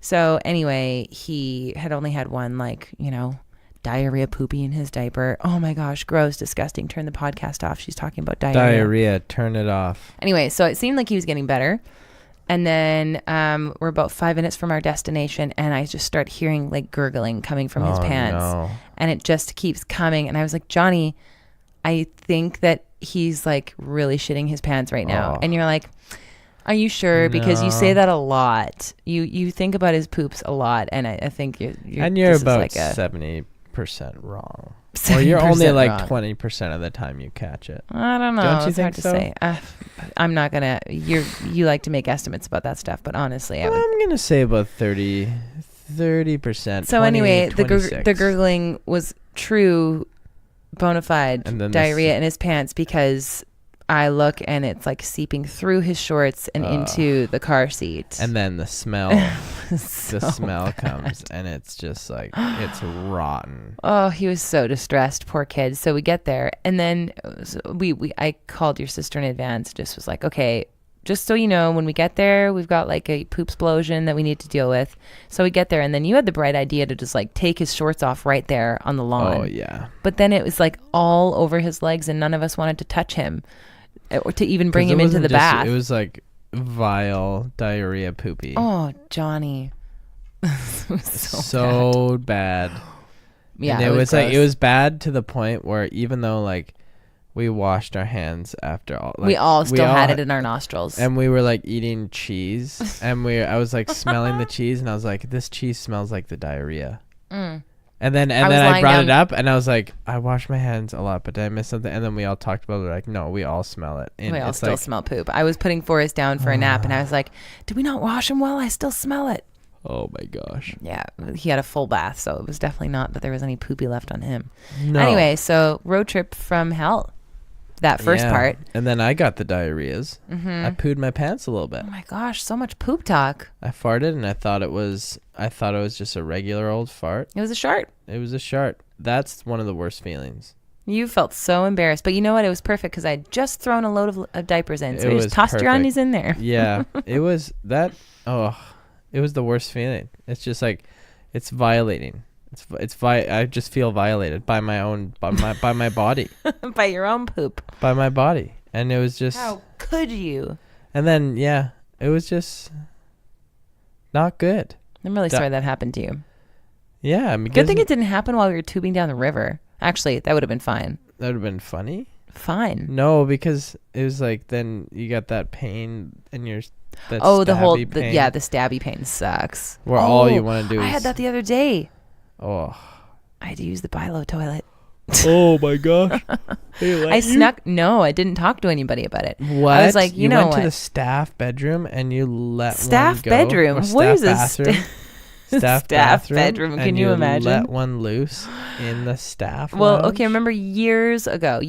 So anyway, he had only had one, like, you know, diarrhea poopy in his diaper. Oh my gosh, gross, disgusting. Turn the podcast off. She's talking about diarrhea. Turn it off. Anyway, so it seemed like he was getting better. And then we're about 5 minutes from our destination, and I just start hearing like gurgling coming from his pants. No. And it just keeps coming. And I was like, Johnny, I think that he's like really shitting his pants right now. And you're like, are you sure? Because you say that a lot. You think about his poops a lot, and I think you're about like 70% wrong. Or you're only like 20% of the time you catch it. I don't know. Don't you think so? It's hard to say. I'm not gonna. You like to make estimates about that stuff, but honestly, I'm gonna say about 30%. So 20, anyway, the gurgling was true, bona fide diarrhea in his pants, because I look and it's like seeping through his shorts and into the car seat. And then the smell, smell comes, and it's just like, it's rotten. Oh, he was so distressed, poor kid. So we get there, and then I called your sister in advance. Just was like, okay, just so you know, when we get there, we've got like a poop explosion that we need to deal with. So we get there, and then you had the bright idea to just like take his shorts off right there on the lawn. Oh yeah. But then it was like all over his legs, and none of us wanted to touch him. Or to even bring him into the bath. It was like vile diarrhea poopy. Oh, Johnny. It was so bad. Yeah, and it was like, it was bad to the point where even though like we washed our hands after all, like, we all had it in our nostrils. And we were like eating cheese, and I was like smelling the cheese, and I was like, this cheese smells like the diarrhea. And then I brought it up, and I was like, I wash my hands a lot, but did I miss something? And then we all talked about it. We're like, no, we all smell it. And we all still smell poop. I was putting Forrest down for a nap, and I was like, did we not wash him well? I still smell it. Oh my gosh. Yeah, he had a full bath, so it was definitely not that there was any poopy left on him. No. Anyway, so road trip from hell. That first part. And then I got the diarrheas. I pooed my pants a little bit. Oh my gosh, so much poop talk. I farted, and I thought it was just a regular old fart. It was a shart. It was a shart. That's one of the worst feelings. You felt so embarrassed, but you know what? It was perfect because I had just thrown a load of diapers in, so you just tossed your undies in there. Yeah, it was that. Oh, it was the worst feeling. It's just like, it's violating. I just feel violated by my body. By your own poop. By my body. And it was just... How could you? And then, yeah, it was just not good. I'm really sorry that happened to you. Yeah. Good thing it didn't happen while we were tubing down the river. Actually, that would have been fine. That would have been funny? Fine. No, because it was like, then you got that pain in your... the stabby pain sucks. Where all you want to do is... I had that the other day. Oh, I had to use the Bilo toilet. Oh my gosh! No, I didn't talk to anybody about it. What? I was like, you know went what? to the staff bedroom and you let staff one go? Bedroom. Where is this staff bedroom? Can you imagine? Let one loose in the staff. Well, lounge? okay. Remember years ago,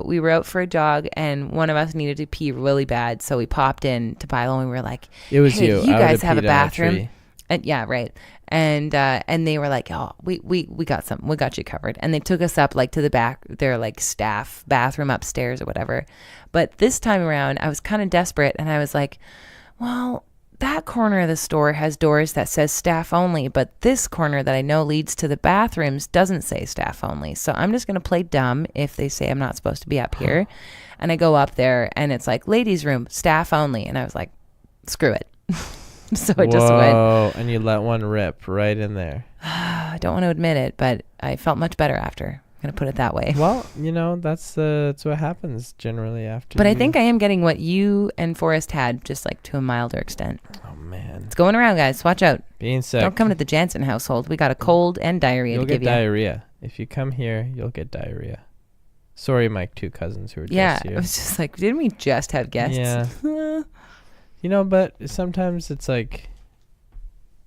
we were out for a jog, and one of us needed to pee really bad, so we popped in to Bilo, and we were like, "It was hey, you. You guys have a bathroom?" And yeah, right. And they were like, oh, we got you covered. And they took us up like to the back, their like staff bathroom upstairs or whatever. But this time around, I was kind of desperate, and I was like, well, that corner of the store has doors that says staff only, but this corner that I know leads to the bathrooms doesn't say staff only. So I'm just going to play dumb if they say I'm not supposed to be up here. And I go up there, and it's like ladies' room, staff only. And I was like, screw it. So I just went. Oh, and you let one rip right in there. I don't want to admit it, but I felt much better after. I'm going to put it that way. Well, that's what happens generally after. But I think I am getting what you and Forrest had, just like to a milder extent. Oh, man. It's going around, guys. Watch out. Being sick. Don't come to the Jansen household. We got a cold and diarrhea to give you. You'll get diarrhea. If you come here, you'll get diarrhea. Sorry, my two cousins who were just here. Yeah, it was just like, didn't we just have guests? Yeah. But sometimes it's like,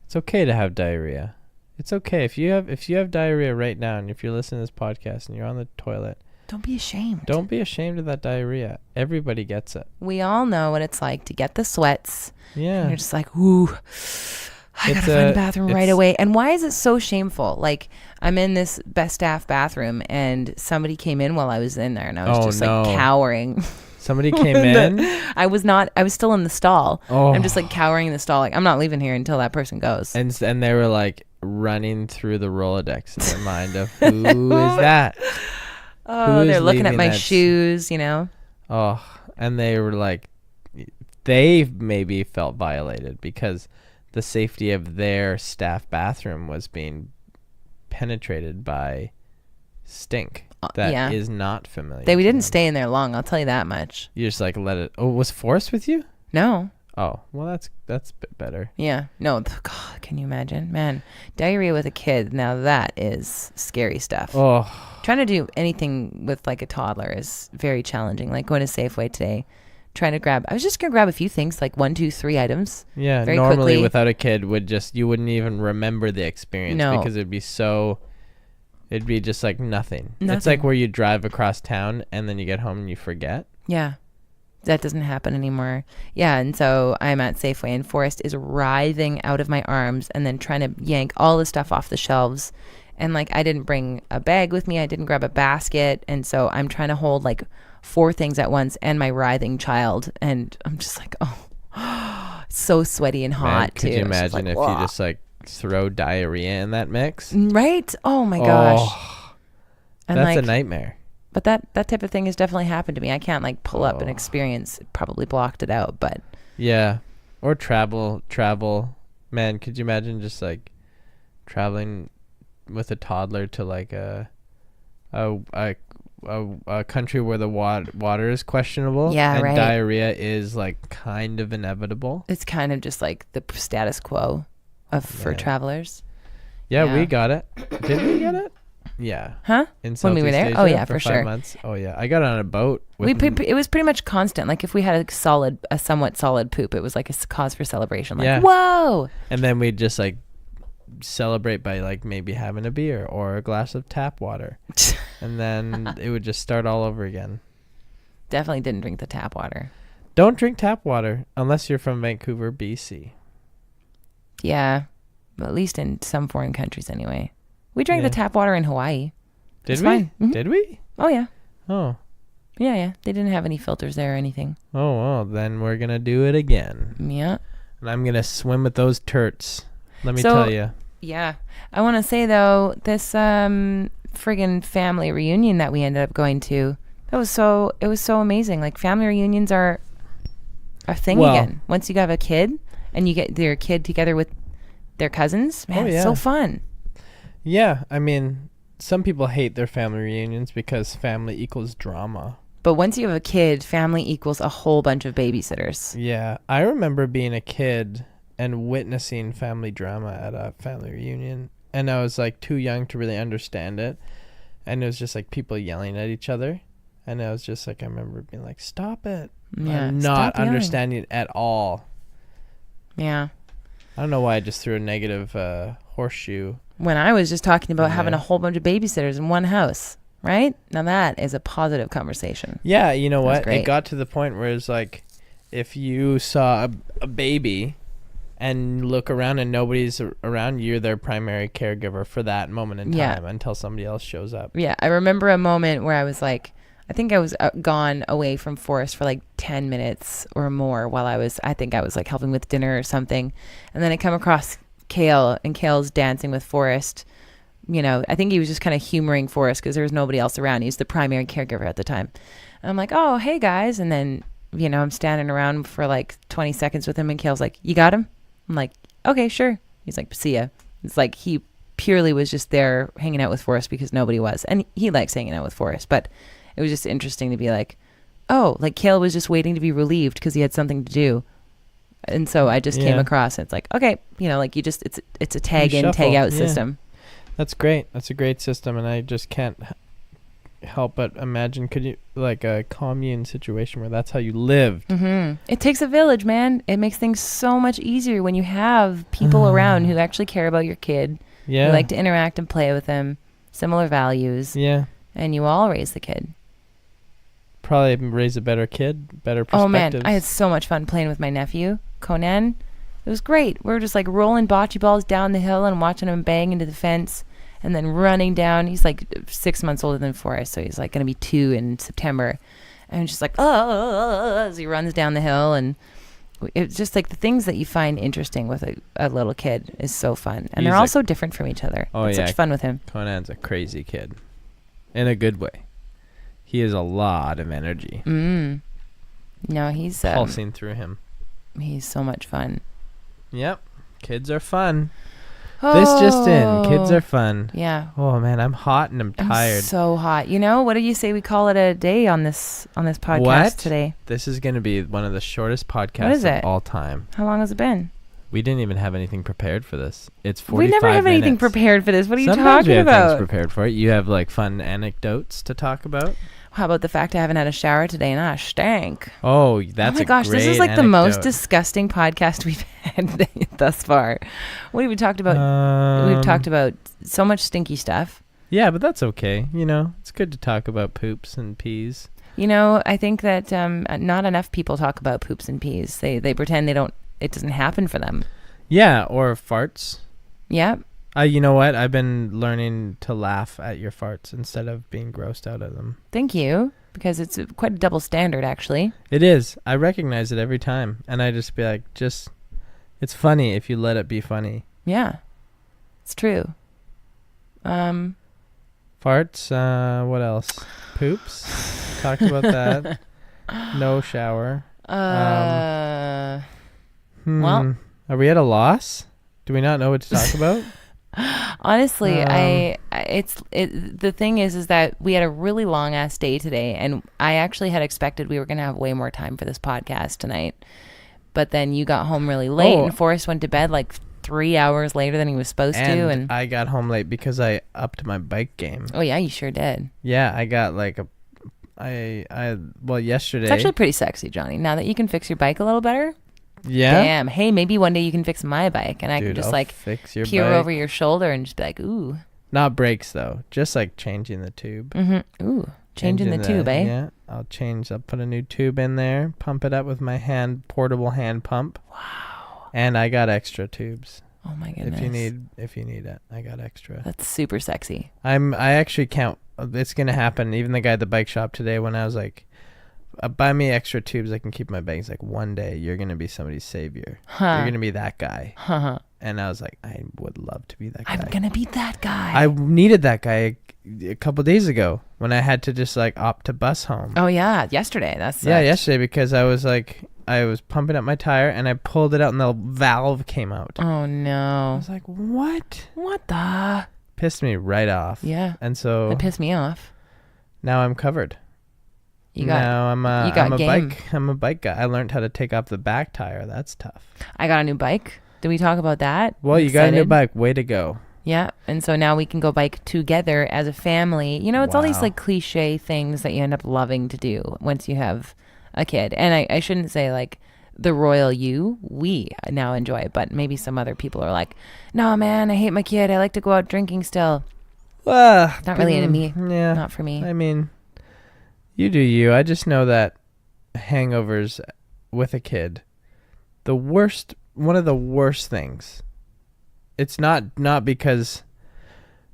it's okay to have diarrhea. It's okay if you have diarrhea right now, and if you're listening to this podcast and you're on the toilet, don't be ashamed. Don't be ashamed of that diarrhea. Everybody gets it. We all know what it's like to get the sweats. Yeah. And you're just like, ooh, I gotta find the bathroom right away. And why is it so shameful? Like, I'm in this best staff bathroom and somebody came in while I was in there and I was like cowering. Somebody came in? I was still in the stall. I'm just like cowering in the stall. Like, I'm not leaving here until that person goes. And they were like running through the Rolodex in their mind of who is that? Oh, they're looking at my shoes, you know? Oh, and they were like, they maybe felt violated because the safety of their staff bathroom was being penetrated by stink that is not familiar. We didn't stay in there long, I'll tell you that much. You just like let it. Oh, was Forrest with you? No. Oh, well, that's a bit better. Yeah. No. God, can you imagine? Man, diarrhea with a kid. Now that is scary stuff. Oh. Trying to do anything with like a toddler is very challenging. Like going to Safeway today, I was just going to grab a few things, like 1, 2, 3 items. Yeah. Very normally quickly. Without a kid you wouldn't even remember the experience because it'd be just like nothing. It's like where you drive across town and then you get home and you forget. Yeah. That doesn't happen anymore. Yeah, and so I'm at Safeway, and Forrest is writhing out of my arms and then trying to yank all the stuff off the shelves. And, like, I didn't bring a bag with me. I didn't grab a basket. And so I'm trying to hold, like, 4 things at once and my writhing child. And I'm just like, it's so sweaty and hot, too. Could you imagine if you just, like, throw diarrhea in that mix? Right? Oh, my gosh. And that's a nightmare. But that type of thing has definitely happened to me. I can't like pull up an experience. It probably blocked it out, but yeah. Or travel. Man, could you imagine just like traveling with a toddler to like a country where the water is questionable? Yeah, and right. Diarrhea is like kind of inevitable. It's kind of just like the status quo for travelers. Yeah, we got it. Did we get it? Yeah. Huh? When we were there? Asia Oh yeah, for sure. 5 months. Oh yeah, I got on a boat. It was pretty much constant. Like if we had a somewhat solid poop, it was like a cause for celebration. Like whoa! And then we'd just like celebrate by like maybe having a beer or a glass of tap water, and then it would just start all over again. Definitely didn't drink the tap water. Don't drink tap water unless you're from Vancouver, BC. Yeah, at least in some foreign countries anyway. We drank the tap water in Hawaii. Did we? Mm-hmm. Did we? Oh, yeah. Oh. Yeah. They didn't have any filters there or anything. Oh, well, then we're going to do it again. Yeah. And I'm going to swim with those turts. Let me tell you. Yeah. I want to say, though, this friggin' family reunion that we ended up going to, it was so amazing. Like, family reunions are a thing again. Once you have a kid and you get your kid together with their cousins, man, it's so fun. Yeah, I mean, some people hate their family reunions because family equals drama. But once you have a kid, family equals a whole bunch of babysitters. Yeah, I remember being a kid and witnessing family drama at a family reunion, and I was like too young to really understand it, and it was just like people yelling at each other, and I was just like, I remember being like, stop it. Yeah, I'm not understanding it at all. Yeah. I don't know why I just threw a negative horseshoe. When I was just talking about having a whole bunch of babysitters in one house, right? Now that is a positive conversation. Yeah, you know what? It got to the point where it's like, if you saw a baby and look around and nobody's around, you're their primary caregiver for that moment in time until somebody else shows up. Yeah, I remember a moment where I was like, I think I was gone away from Forrest for like 10 minutes or more while I was like helping with dinner or something. And then I come across Kale, and Kale's dancing with Forrest. You know, I think he was just kind of humoring Forrest because there was nobody else around. He was the primary caregiver at the time. And I'm like, oh, hey guys. And then, you know, I'm standing around for like 20 seconds with him, and Kale's like, you got him? I'm like, okay, sure. He's like, see ya. It's like he purely was just there hanging out with Forrest because nobody was. And he likes hanging out with Forrest, but it was just interesting to be like, oh, like Kale was just waiting to be relieved because he had something to do. And so I just came across and it's like, okay, you know, like you just, it's a tag in, tag out system. That's great. That's a great system. And I just can't help but imagine, could you, like a commune situation where that's how you lived. Mm-hmm. It takes a village, man. It makes things so much easier when you have people around who actually care about your kid. Yeah. Who like to interact and play with them. Similar values. Yeah. And you all raise the kid. Probably raise a better kid, better perspectives. Oh man, I had so much fun playing with my nephew, Conan. It It was great. We were just like rolling bocce balls down the hill and watching him bang into the fence and then running down. He's like 6 months older than Forrest, so he's like going to be 2 in September. And just like, as he runs down the hill. And it's just like the things that you find interesting with a little kid is so fun. And they're all so different from each other. It's such fun with him. Conan's a crazy kid. In a good way. He has a lot of energy. No, he's... pulsing through him. He's so much fun. Yep. Kids are fun. This just in. Kids are fun. Yeah. Oh, man, I'm hot and I'm tired. I'm so hot. You know, what do you say we call it a day on this podcast today? This is going to be one of the shortest podcasts of all time. How long has it been? We didn't even have anything prepared for this. It's 45 minutes. We never have anything prepared for this. What are you talking about? Sometimes we have things prepared for it. You have like fun anecdotes to talk about. How about the fact I haven't had a shower today and I stank? Oh, that's a great this is like anecdote. The most disgusting podcast we've had thus far. What have we talked about? We've talked about so much stinky stuff. Yeah, but that's okay. You know, it's good to talk about poops and peas. You know, I think that not enough people talk about poops and peas. They pretend it doesn't happen for them. Yeah, or farts. Yeah. You know what? I've been learning to laugh at your farts instead of being grossed out of them. Thank you, because it's quite a double standard, actually. It is. I recognize it every time, and I just be like, it's funny if you let it be funny. Yeah, it's true. Farts. What else? Poops. Talked about that. No shower. Well, are we at a loss? Do we not know what to talk about? Honestly, the thing is that we had a really long ass day today, and I actually had expected we were going to have way more time for this podcast tonight. But then you got home really late, and Forrest went to bed like 3 hours later than he was supposed to. And I got home late because I upped my bike game. Oh yeah, you sure did. Yeah, I got like yesterday. It's actually pretty sexy, Johnny. Now that you can fix your bike a little better. Yeah. Damn. Hey, maybe one day you can fix my bike, and I can just I'll like fix your peer bike. over your shoulder and just be like, ooh. Not brakes though, just like changing the tube. Mm-hmm. Ooh, changing the tube, eh? Yeah, I'll put a new tube in there, pump it up with my portable hand pump. Wow. And I got extra tubes. Oh my goodness. If you need it, I got extra. That's super sexy. I actually count. It's gonna happen. Even the guy at the bike shop today, when I was like, buy me extra tubes, I can keep my bike. He's like, one day you're gonna be somebody's savior. You're gonna be that guy. And I was like, I would love to be that guy. I'm gonna be that guy. I needed that guy a couple days ago when I had to just like opt to bus home. Oh yeah, yesterday. Yesterday, because I was pumping up my tire and I pulled it out and the valve came out. Oh no. I was like, what? What the? Pissed me right off. Yeah. And so it pissed me off. Now I'm covered. I'm a bike guy. I learned how to take off the back tire. That's tough. I got a new bike. Did we talk about that? Well, you got a new bike. Way to go. Yeah. And so now we can go bike together as a family. You know, it's all these like cliche things that you end up loving to do once you have a kid. And I shouldn't say like the royal we now enjoy it, but maybe some other people are like, no, man, I hate my kid. I like to go out drinking still. Not really into me. Yeah. Not for me. I mean, you do you. I just know that hangovers with a kid, one of the worst things. It's not because,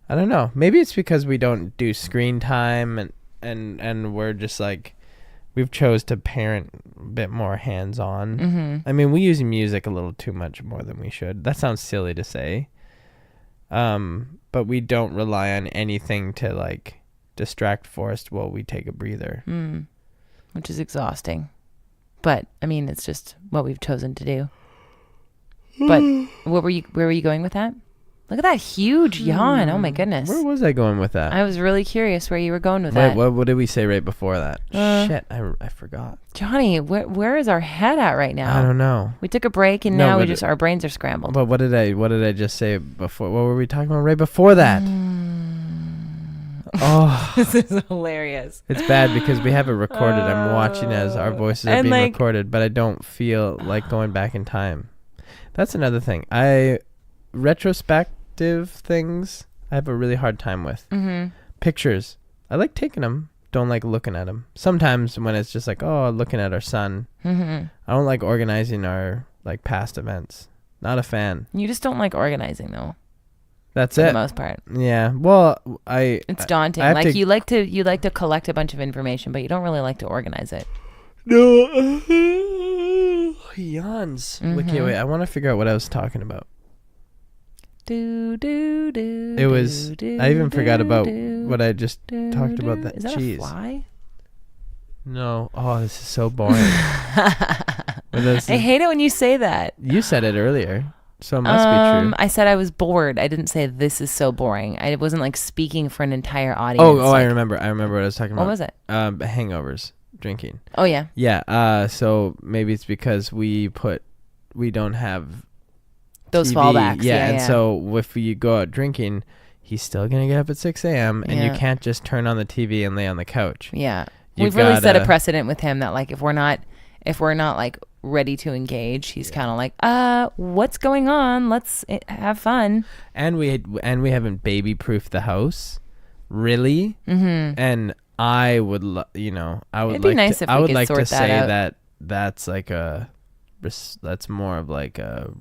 I don't know, maybe it's because we don't do screen time and we're just like, we've chose to parent a bit more hands-on. Mm-hmm. I mean, we use music a little too much more than we should. That sounds silly to say. But we don't rely on anything to like distract Forrest while we take a breather. Which is exhausting. But I mean, it's just what we've chosen to do. But where were you going with that? Look at that huge yawn. Oh my goodness. Where was I going with that? I was really curious where you were going with that. What did we say right before that? Shit, I forgot. Johnny, where is our head at right now? I don't know. We took a break and now our brains are scrambled. But what did I just say before? What were we talking about right before that? Oh, this is hilarious. It's bad because we have it recorded. I'm watching as our voices are being recorded, but I don't feel like going back in time. That's another thing. Retrospective things I have a really hard time with. Mm-hmm. Pictures, I like taking them, don't like looking at them. Sometimes when it's just like, oh, looking at our son. Mm-hmm. I don't like organizing our like past events. Not a fan. You just don't like organizing, though. That's for it. the most part. Yeah. Well, it's daunting. Like you like to collect a bunch of information, but you don't really like to organize it. No. Yawns. Okay, wait. I want to figure out what I was talking about. It was. I even forgot about what I just talked about. That Is that cheese. a fly? No. Oh, this is so boring. I hate it when you say that. You said it earlier. So it must be true. I said I was bored. I didn't say this is so boring. I wasn't like speaking for an entire audience. Oh, like, I remember. I remember what I was talking about. What was it? Hangovers, drinking. Oh yeah. Yeah. So maybe it's because we don't have those TV. fallbacks. Yeah, and so if you go out drinking, he's still gonna get up at 6 a.m. and you can't just turn on the TV and lay on the couch. Yeah, we've really set a precedent with him that like if we're not like ready to engage, he's kind of like, what's going on? Let's have fun. And we haven't baby-proofed the house, really. Mm-hmm. And I would, It'd be nice if we could sort that say out. that's like that's more of like a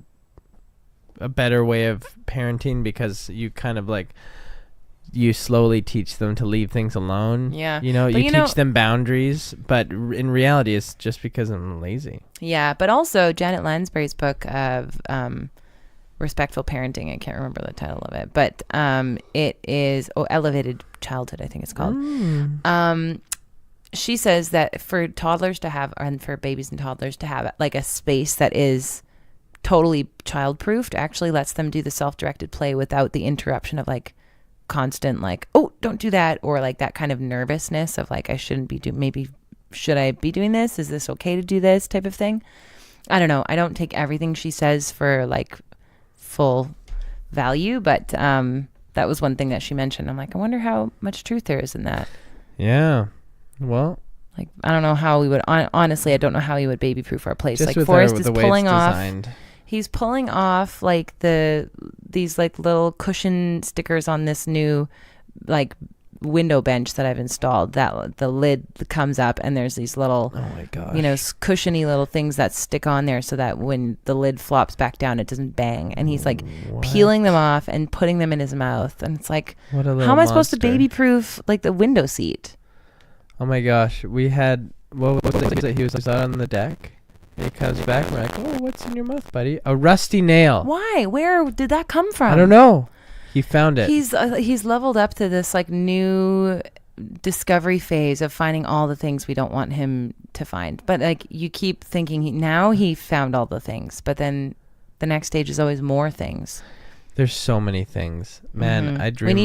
better way of parenting, because you kind of like. You slowly teach them to leave things alone. Yeah. You teach them boundaries, but in reality, it's just because I'm lazy. Yeah, but also Janet Lansbury's book of Respectful Parenting, I can't remember the title of it, but it is Elevated Childhood, I think it's called. She says that for toddlers to have, and for babies and toddlers to have like a space that is totally child-proofed actually lets them do the self-directed play without the interruption of like constant like, oh, don't do that, or like that kind of nervousness of like, I shouldn't be maybe should I be doing this, is this okay to do this type of thing. I don't know, I don't take everything she says for like full value, but that was one thing that she mentioned. I'm like, I wonder how much truth there is in that. Yeah, well, like I don't know how we would honestly I don't know how he would baby proof our place. Just like Forrest is pulling off he's pulling off like these like little cushion stickers on this new like window bench that I've installed, that the lid comes up and there's these little, oh my gosh, cushiony little things that stick on there so that when the lid flops back down it doesn't bang, and he's like peeling them off and putting them in his mouth, and it's like, how am I supposed to baby proof like the window seat? Oh my gosh, we had what was it? He was out on the deck. He comes back, we're like, oh, what's in your mouth, buddy? A rusty nail. Why? Where did that come from? I don't know. He found it. He's leveled up to this like new discovery phase of finding all the things we don't want him to find. But like you keep thinking he found all the things, but then the next stage is always more things. There's so many things, man. Mm-hmm. I dream.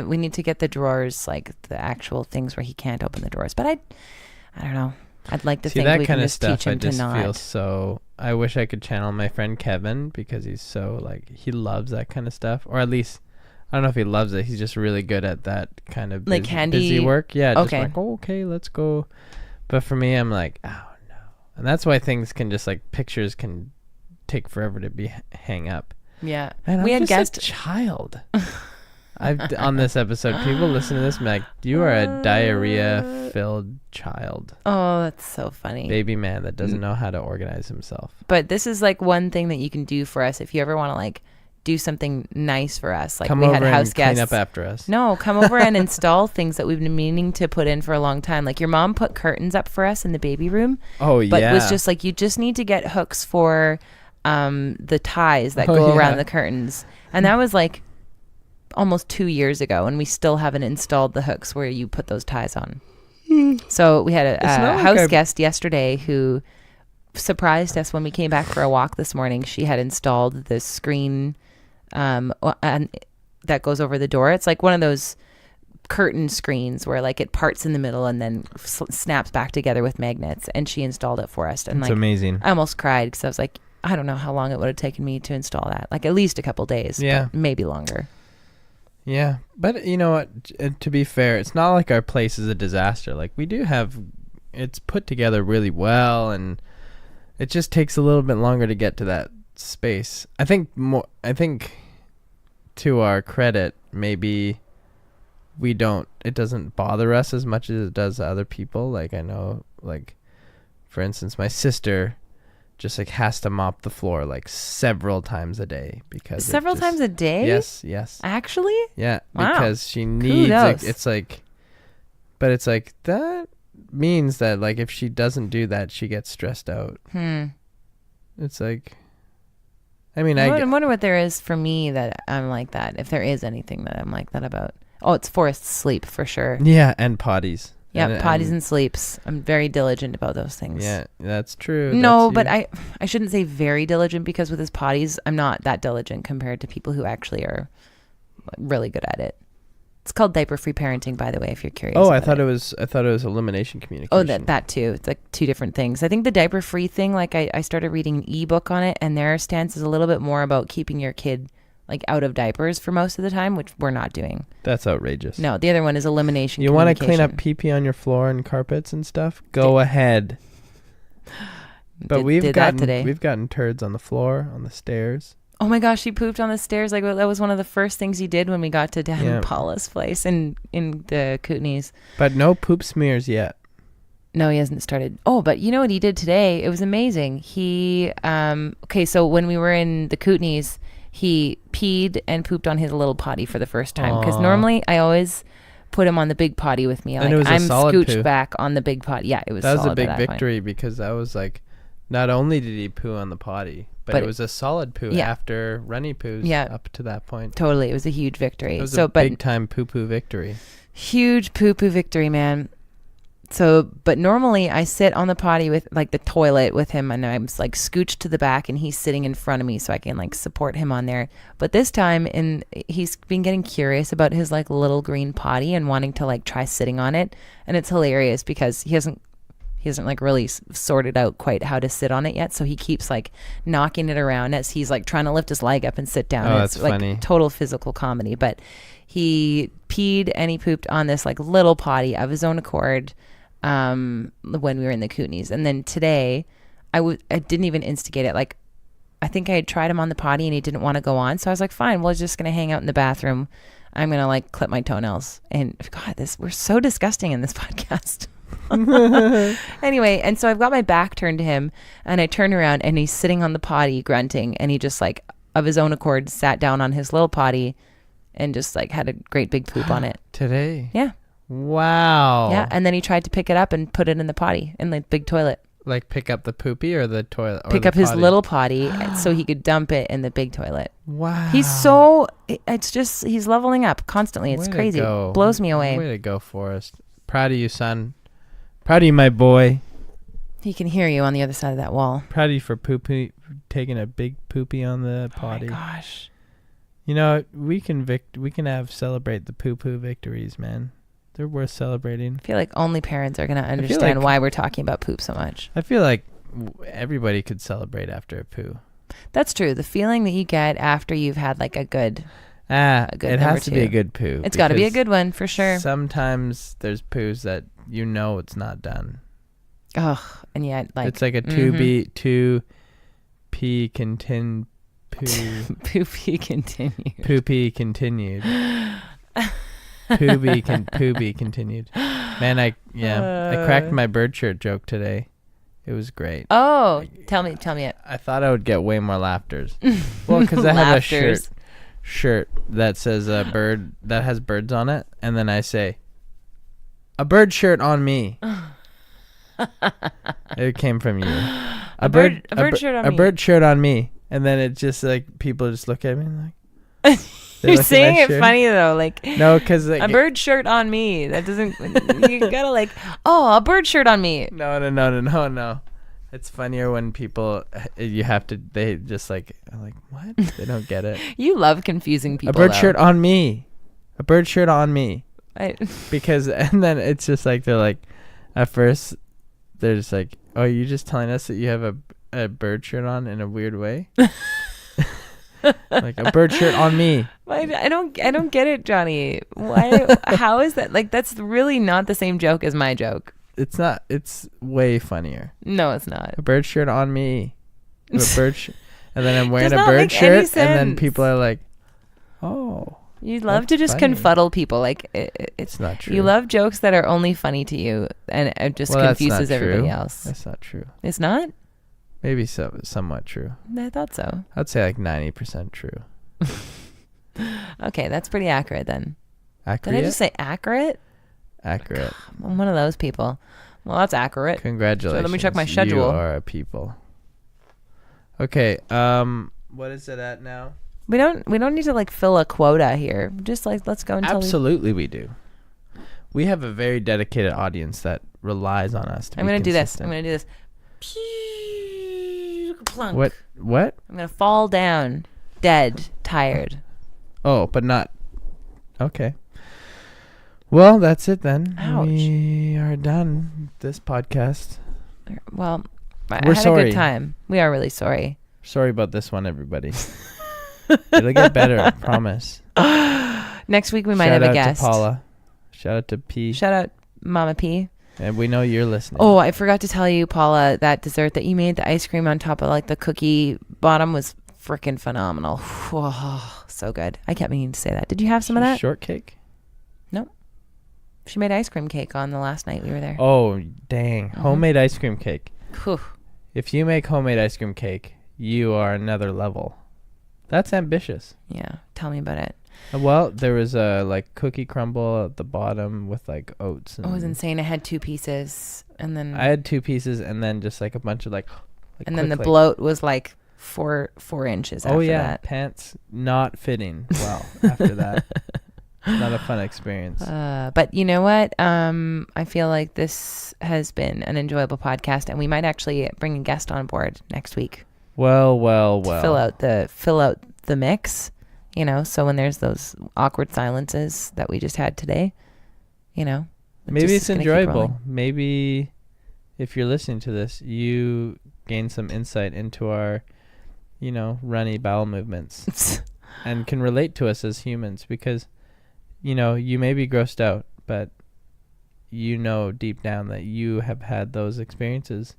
We need to get the drawers, like the actual things where he can't open the doors. But I don't know. I'd like to think that we kind can of just stuff. teach him I just to not. feel so. I wish I could channel my friend Kevin, because he's so like, he loves that kind of stuff, or at least I don't know if he loves it. He's just really good at that kind of like busy work. Yeah. Okay. Just like, oh, okay, let's go. But for me, I'm like, oh no, and that's why things can just like pictures can take forever to be hang up. Yeah. Man, we I'm had just a child. On this episode, people listen to this and be like, you are a diarrhea-filled child. Oh, that's so funny. Baby man that doesn't know how to organize himself. But this is like one thing that you can do for us if you ever want to like do something nice for us. Like come we over had house and guests. Clean up after us. No, come over and install things that we've been meaning to put in for a long time. Like your mom put curtains up for us in the baby room. Oh, yeah. But it was just like, you just need to get hooks for the ties that go around the curtains. And that was like almost 2 years ago, and we still haven't installed the hooks where you put those ties on. So we had a house guest yesterday who surprised us when we came back for a walk this morning. She had installed this screen and that goes over the door. It's like one of those curtain screens where like it parts in the middle and then snaps back together with magnets, and she installed it for us. And it's like amazing. I almost cried because I was like, I don't know how long it would have taken me to install that. Like at least a couple days. Yeah. But maybe longer. Yeah. But you know what? To be fair, it's not like our place is a disaster. Like we do have, it's put together really well, and it just takes a little bit longer to get to that space. I think to our credit, maybe it doesn't bother us as much as it does other people. Like I know, like for instance, my sister just like has to mop the floor like several times a day because several times a day. Yes. Actually. Yeah, wow. because she needs. Like, it's like, but it's like that means that like if she doesn't do that, she gets stressed out. It's like, I mean, I wonder what there is for me that I'm like that. If there is anything that I'm like that about. Oh, it's Forrest's sleep for sure. Yeah, and potties. Yeah, potties and sleeps. I'm very diligent about those things. Yeah, that's true. No, but I shouldn't say very diligent because with his potties, I'm not that diligent compared to people who actually are really good at it. It's called diaper-free parenting, by the way, if you're curious. Oh, I thought it was elimination communication. Oh, that too. It's like two different things. I think the diaper-free thing, like I started reading an ebook on it, and their stance is a little bit more about keeping your kid like out of diapers for most of the time, which we're not doing. That's outrageous. No, the other one is elimination. You want to clean up pee-pee on your floor and carpets and stuff? Go ahead. But we've gotten turds on the floor, on the stairs. Oh my gosh, he pooped on the stairs. Like that was one of the first things he did when we got to Dan and Paula's place in the Kootenays. But no poop smears yet. No, he hasn't started. Oh, but you know what he did today? It was amazing. He so when we were in the Kootenays, he peed and pooped on his little potty for the first time. Because normally I always put him on the big potty with me. Like, I'm scooched poo. Back on the big potty. Yeah, it was. That was a big victory because that was like, not only did he poo on the potty, but it was a solid poo after runny poos up to that point. Totally, it was a huge victory. It was a big time poo poo victory. Huge poo poo victory, man. So, but normally I sit on the potty with like the toilet with him, and I'm like scooched to the back, and he's sitting in front of me so I can like support him on there. But this time, he's been getting curious about his like little green potty and wanting to like try sitting on it, and it's hilarious because he hasn't like really sorted out quite how to sit on it yet. So he keeps like knocking it around as he's like trying to lift his leg up and sit down. Oh, that's like funny. Total physical comedy. But he peed and he pooped on this like little potty of his own accord when we were in the Kootenays. And then today I didn't even instigate it. Like I think I had tried him on the potty and he didn't want to go on. So I was like, fine, we're just going to hang out in the bathroom. I'm going to like clip my toenails. And God, we're so disgusting in this podcast. Anyway, and so I've got my back turned to him and I turn around and he's sitting on the potty grunting, and he just like of his own accord sat down on his little potty and just like had a great big poop on it. Today? Yeah. Wow. Yeah, and then he tried to pick it up and put it in the potty, in the big toilet. Like pick up the poopy or the toilet? Pick up his little potty so he could dump it in the big toilet. Wow. He's leveling up constantly. It's crazy. It blows me away. Way to go, Forrest. Proud of you, son. Proud of you, my boy. He can hear you on the other side of that wall. Proud of you for taking a big poopy on the potty. Oh my gosh. You know, we can celebrate the poo-poo victories, man. They're worth celebrating. I feel like only parents are going to understand why we're talking about poop so much. I feel like everybody could celebrate after a poo. That's true. The feeling that you get after you've had like a good it has to be a good poo. It's got to be a good one for sure. Sometimes there's poos that you know it's not done. Oh, and yet like it's like a poopy continued. Poopy continued. Poopy continued. Poopy continued. Man, I cracked my bird shirt joke today. It was great. Oh, tell me it. I thought I would get way more laughters. Well, because I have a shirt that says a bird that has birds on it, and then I say, "A bird shirt on me." It came from you. A bird shirt on me, and then it just like people just look at me and like. You're saying it funny though, like no, because like, a bird shirt on me. That doesn't. You gotta like, oh, a bird shirt on me. No. It's funnier when people they just like are like what? They don't get it. You love confusing people. A bird shirt on me. A bird shirt on me. Because and then it's just like they're like, at first they're just like, oh, you're just telling us that you have a bird shirt on in a weird way. Like a bird shirt on me. I don't get it, Johnny. Why? How is that? Like that's really not the same joke as my joke. It's not. It's way funnier. No, it's not. A bird shirt on me. And then I'm wearing a bird shirt, and then people are like, "Oh." You love to just confuddle people. Like it's not true. You love jokes that are only funny to you, and it just confuses everybody else. That's not true. It's not. Maybe somewhat true. I thought so. I'd say like 90% true. Okay, that's pretty accurate then. Accurate? Did I just say accurate? Accurate. I'm one of those people. Well, that's accurate. Congratulations. So let me check my schedule. You are a people. Okay. What is it at now? We don't need to like fill a quota here. Just like let's go until Absolutely we do. We have a very dedicated audience that relies on us to I'm be gonna consistent. do this. Plunk. What? I'm gonna fall down, dead, tired. Oh, but not. Okay. Well, that's it then. Ouch. We are done with this podcast. Well, I We're had sorry. a good time. We are really sorry. Sorry about this one, everybody. It'll get better, I promise. Next week we might have a guest. Shout out to Paula. Shout out to P. Shout out Mama P. And we know you're listening. Oh, I forgot to tell you, Paula, that dessert that you made, the ice cream on top of like the cookie bottom was freaking phenomenal. Whoa, so good. I kept meaning to say that. Did you have some of that? Shortcake? No. She made ice cream cake on the last night we were there. Oh, dang. Mm-hmm. Homemade ice cream cake. Whew. If you make homemade ice cream cake, you are another level. That's ambitious. Yeah. Tell me about it. Well, there was a like cookie crumble at the bottom with like oats. And it was insane. I had 2 pieces and then I had 2 pieces and then just like a bunch of like and then the bloat was like 4 inches after that. Pants not fitting well after that. Not a fun experience. But you know what? I feel like this has been an enjoyable podcast, and we might actually bring a guest on board next week. Well. To fill out the mix, you know. So when there's those awkward silences that we just had today, you know, maybe it's enjoyable. Maybe if you're listening to this, you gain some insight into our, you know, runny bowel movements, and can relate to us as humans because. You know, you may be grossed out, but you know deep down that you have had those experiences.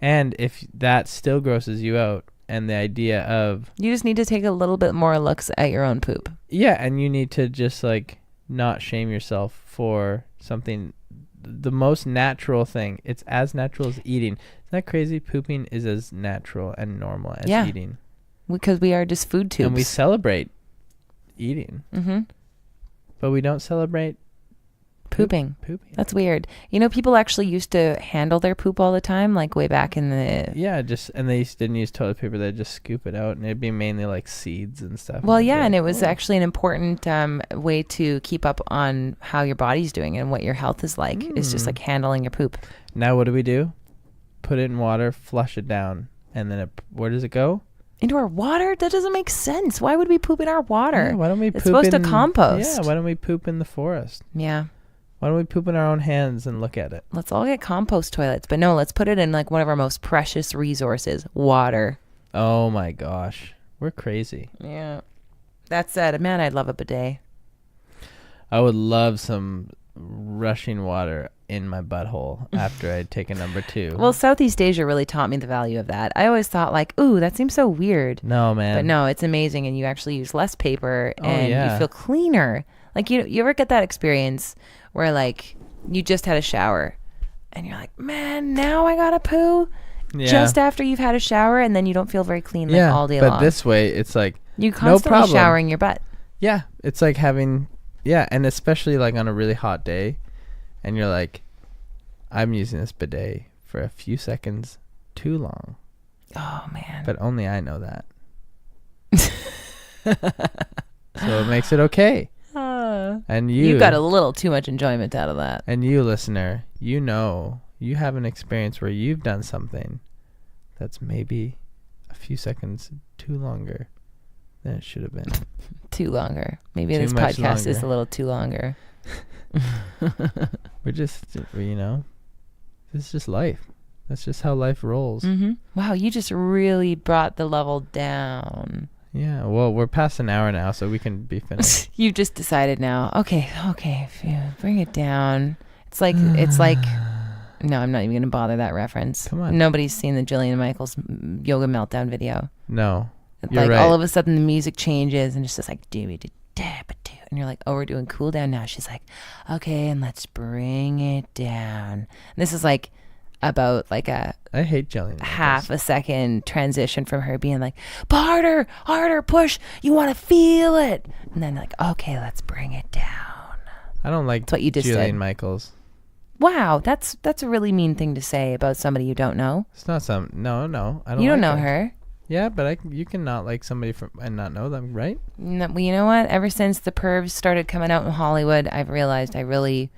And if that still grosses you out and the idea of... You just need to take a little bit more looks at your own poop. Yeah, and you need to just like not shame yourself for something, the most natural thing. It's as natural as eating. Isn't that crazy? Pooping is as natural and normal as eating. Because we are just food tubes. And we celebrate eating. Mm-hmm. But we don't celebrate pooping. Pooping. That's weird. You know, people actually used to handle their poop all the time, like way back in the... Yeah, and they didn't use toilet paper. They'd just scoop it out, and it'd be mainly like seeds and stuff. Well, yeah, and it was actually an important way to keep up on how your body's doing and what your health is like. It's just like handling your poop. Now what do? Put it in water, flush it down, and then where does it go? Into our water? That doesn't make sense. Why would we poop in our water? Yeah, why don't we poop It's supposed to compost. Yeah, why don't we poop in the forest? Yeah. Why don't we poop in our own hands and look at it? Let's all get compost toilets. But no, let's put it in like one of our most precious resources, water. Oh my gosh. We're crazy. Yeah. That said, man, I'd love a bidet. I would love some rushing water in my butthole after I'd taken number 2. Well, Southeast Asia really taught me the value of that. I always thought like, ooh, that seems so weird. No, man. But no, it's amazing, and you actually use less paper, and you feel cleaner. Like, you ever get that experience where like you just had a shower and you're like, man, now I gotta poo just after you've had a shower, and then you don't feel very clean all day long. But this way, it's like you constantly showering your butt. Yeah, it's like having and especially like on a really hot day. And you're like, I'm using this bidet for a few seconds too long. Oh, man. But only I know that. So it makes it okay. And you got a little too much enjoyment out of that. And you, listener, you know, you have an experience where you've done something that's maybe a few seconds too longer than it should have been. Too longer. Maybe this podcast is a little too longer. We're just, you know, this is just life. That's just how life rolls. Mm-hmm. Wow, you just really brought the level down. Yeah, well, we're past an hour now, so we can be finished. You just decided now. Okay, bring it down. It's like, no, I'm not even going to bother that reference. Come on. Nobody's seen the Jillian Michaels yoga meltdown video. No, you're like right. All of a sudden the music changes and it's just like, and you're like, oh, we're doing cool down now. She's like, okay, and let's bring it down. And this is like about like I hate Jillian Michaels. half a second transition from her being like, but harder, push, you want to feel it, and then like, okay, let's bring it down. I don't like that's what you just Jillian did. Michaels. Wow, that's a really mean thing to say about somebody you don't know. It's not no. I don't. You don't like know her. Yeah, but you can not like somebody and not know them, right? No, well, you know what? Ever since the pervs started coming out in Hollywood, I've realized I really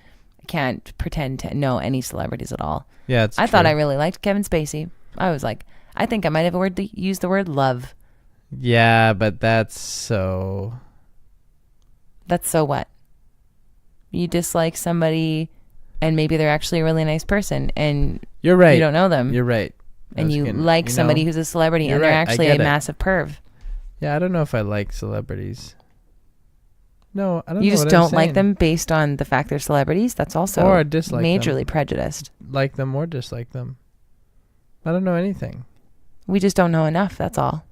can't pretend to know any celebrities at all. Yeah, it's I true. thought I really liked Kevin Spacey. I was like, I think I might have used the word love. Yeah, but that's so... That's so what? You dislike somebody and maybe they're actually a really nice person and you're right. You don't know them. You're right. And you like somebody who's a celebrity and they're actually a massive perv. Yeah, I don't know if I like celebrities. No, I don't know. You just don't like them based on the fact they're celebrities? That's also or dislike majorly them. Prejudiced. Like them or dislike them. I don't know anything. We just don't know enough, that's all.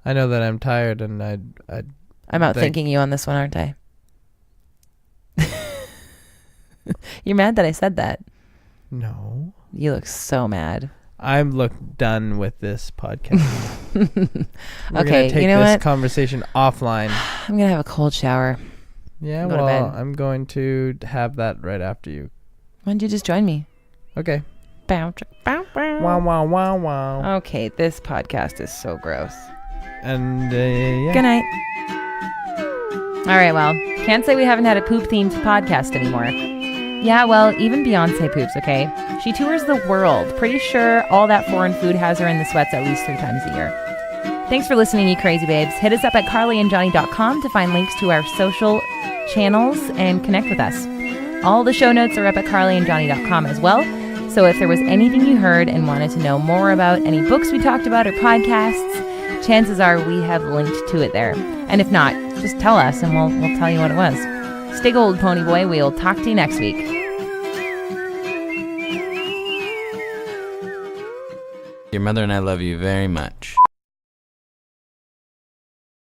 I know that I'm tired and I'm outthinking you on this one, aren't I? You're mad that I said that? No. You look so mad. I'm done with this podcast. We're okay, gonna take this conversation offline. I'm gonna have a cold shower. Yeah, well, I'm going to have that right after you. Why don't you just join me? Okay. Bow, bow, bow. Wow, wow, wow, wow. Okay, this podcast is so gross. And yeah. Good night. All right, well, can't say we haven't had a poop-themed podcast anymore. Yeah, well, even Beyonce poops, okay? She tours the world. Pretty sure all that foreign food has her in the sweats at least 3 times a year. Thanks for listening, you crazy babes. Hit us up at carlyandjohnny.com to find links to our social channels and connect with us. All the show notes are up at carlyandjohnny.com as well. So if there was anything you heard and wanted to know more about any books we talked about or podcasts, chances are we have linked to it there. And if not, just tell us and we'll tell you what it was. Stay gold, pony boy. We'll talk to you next week. Your mother and I love you very much.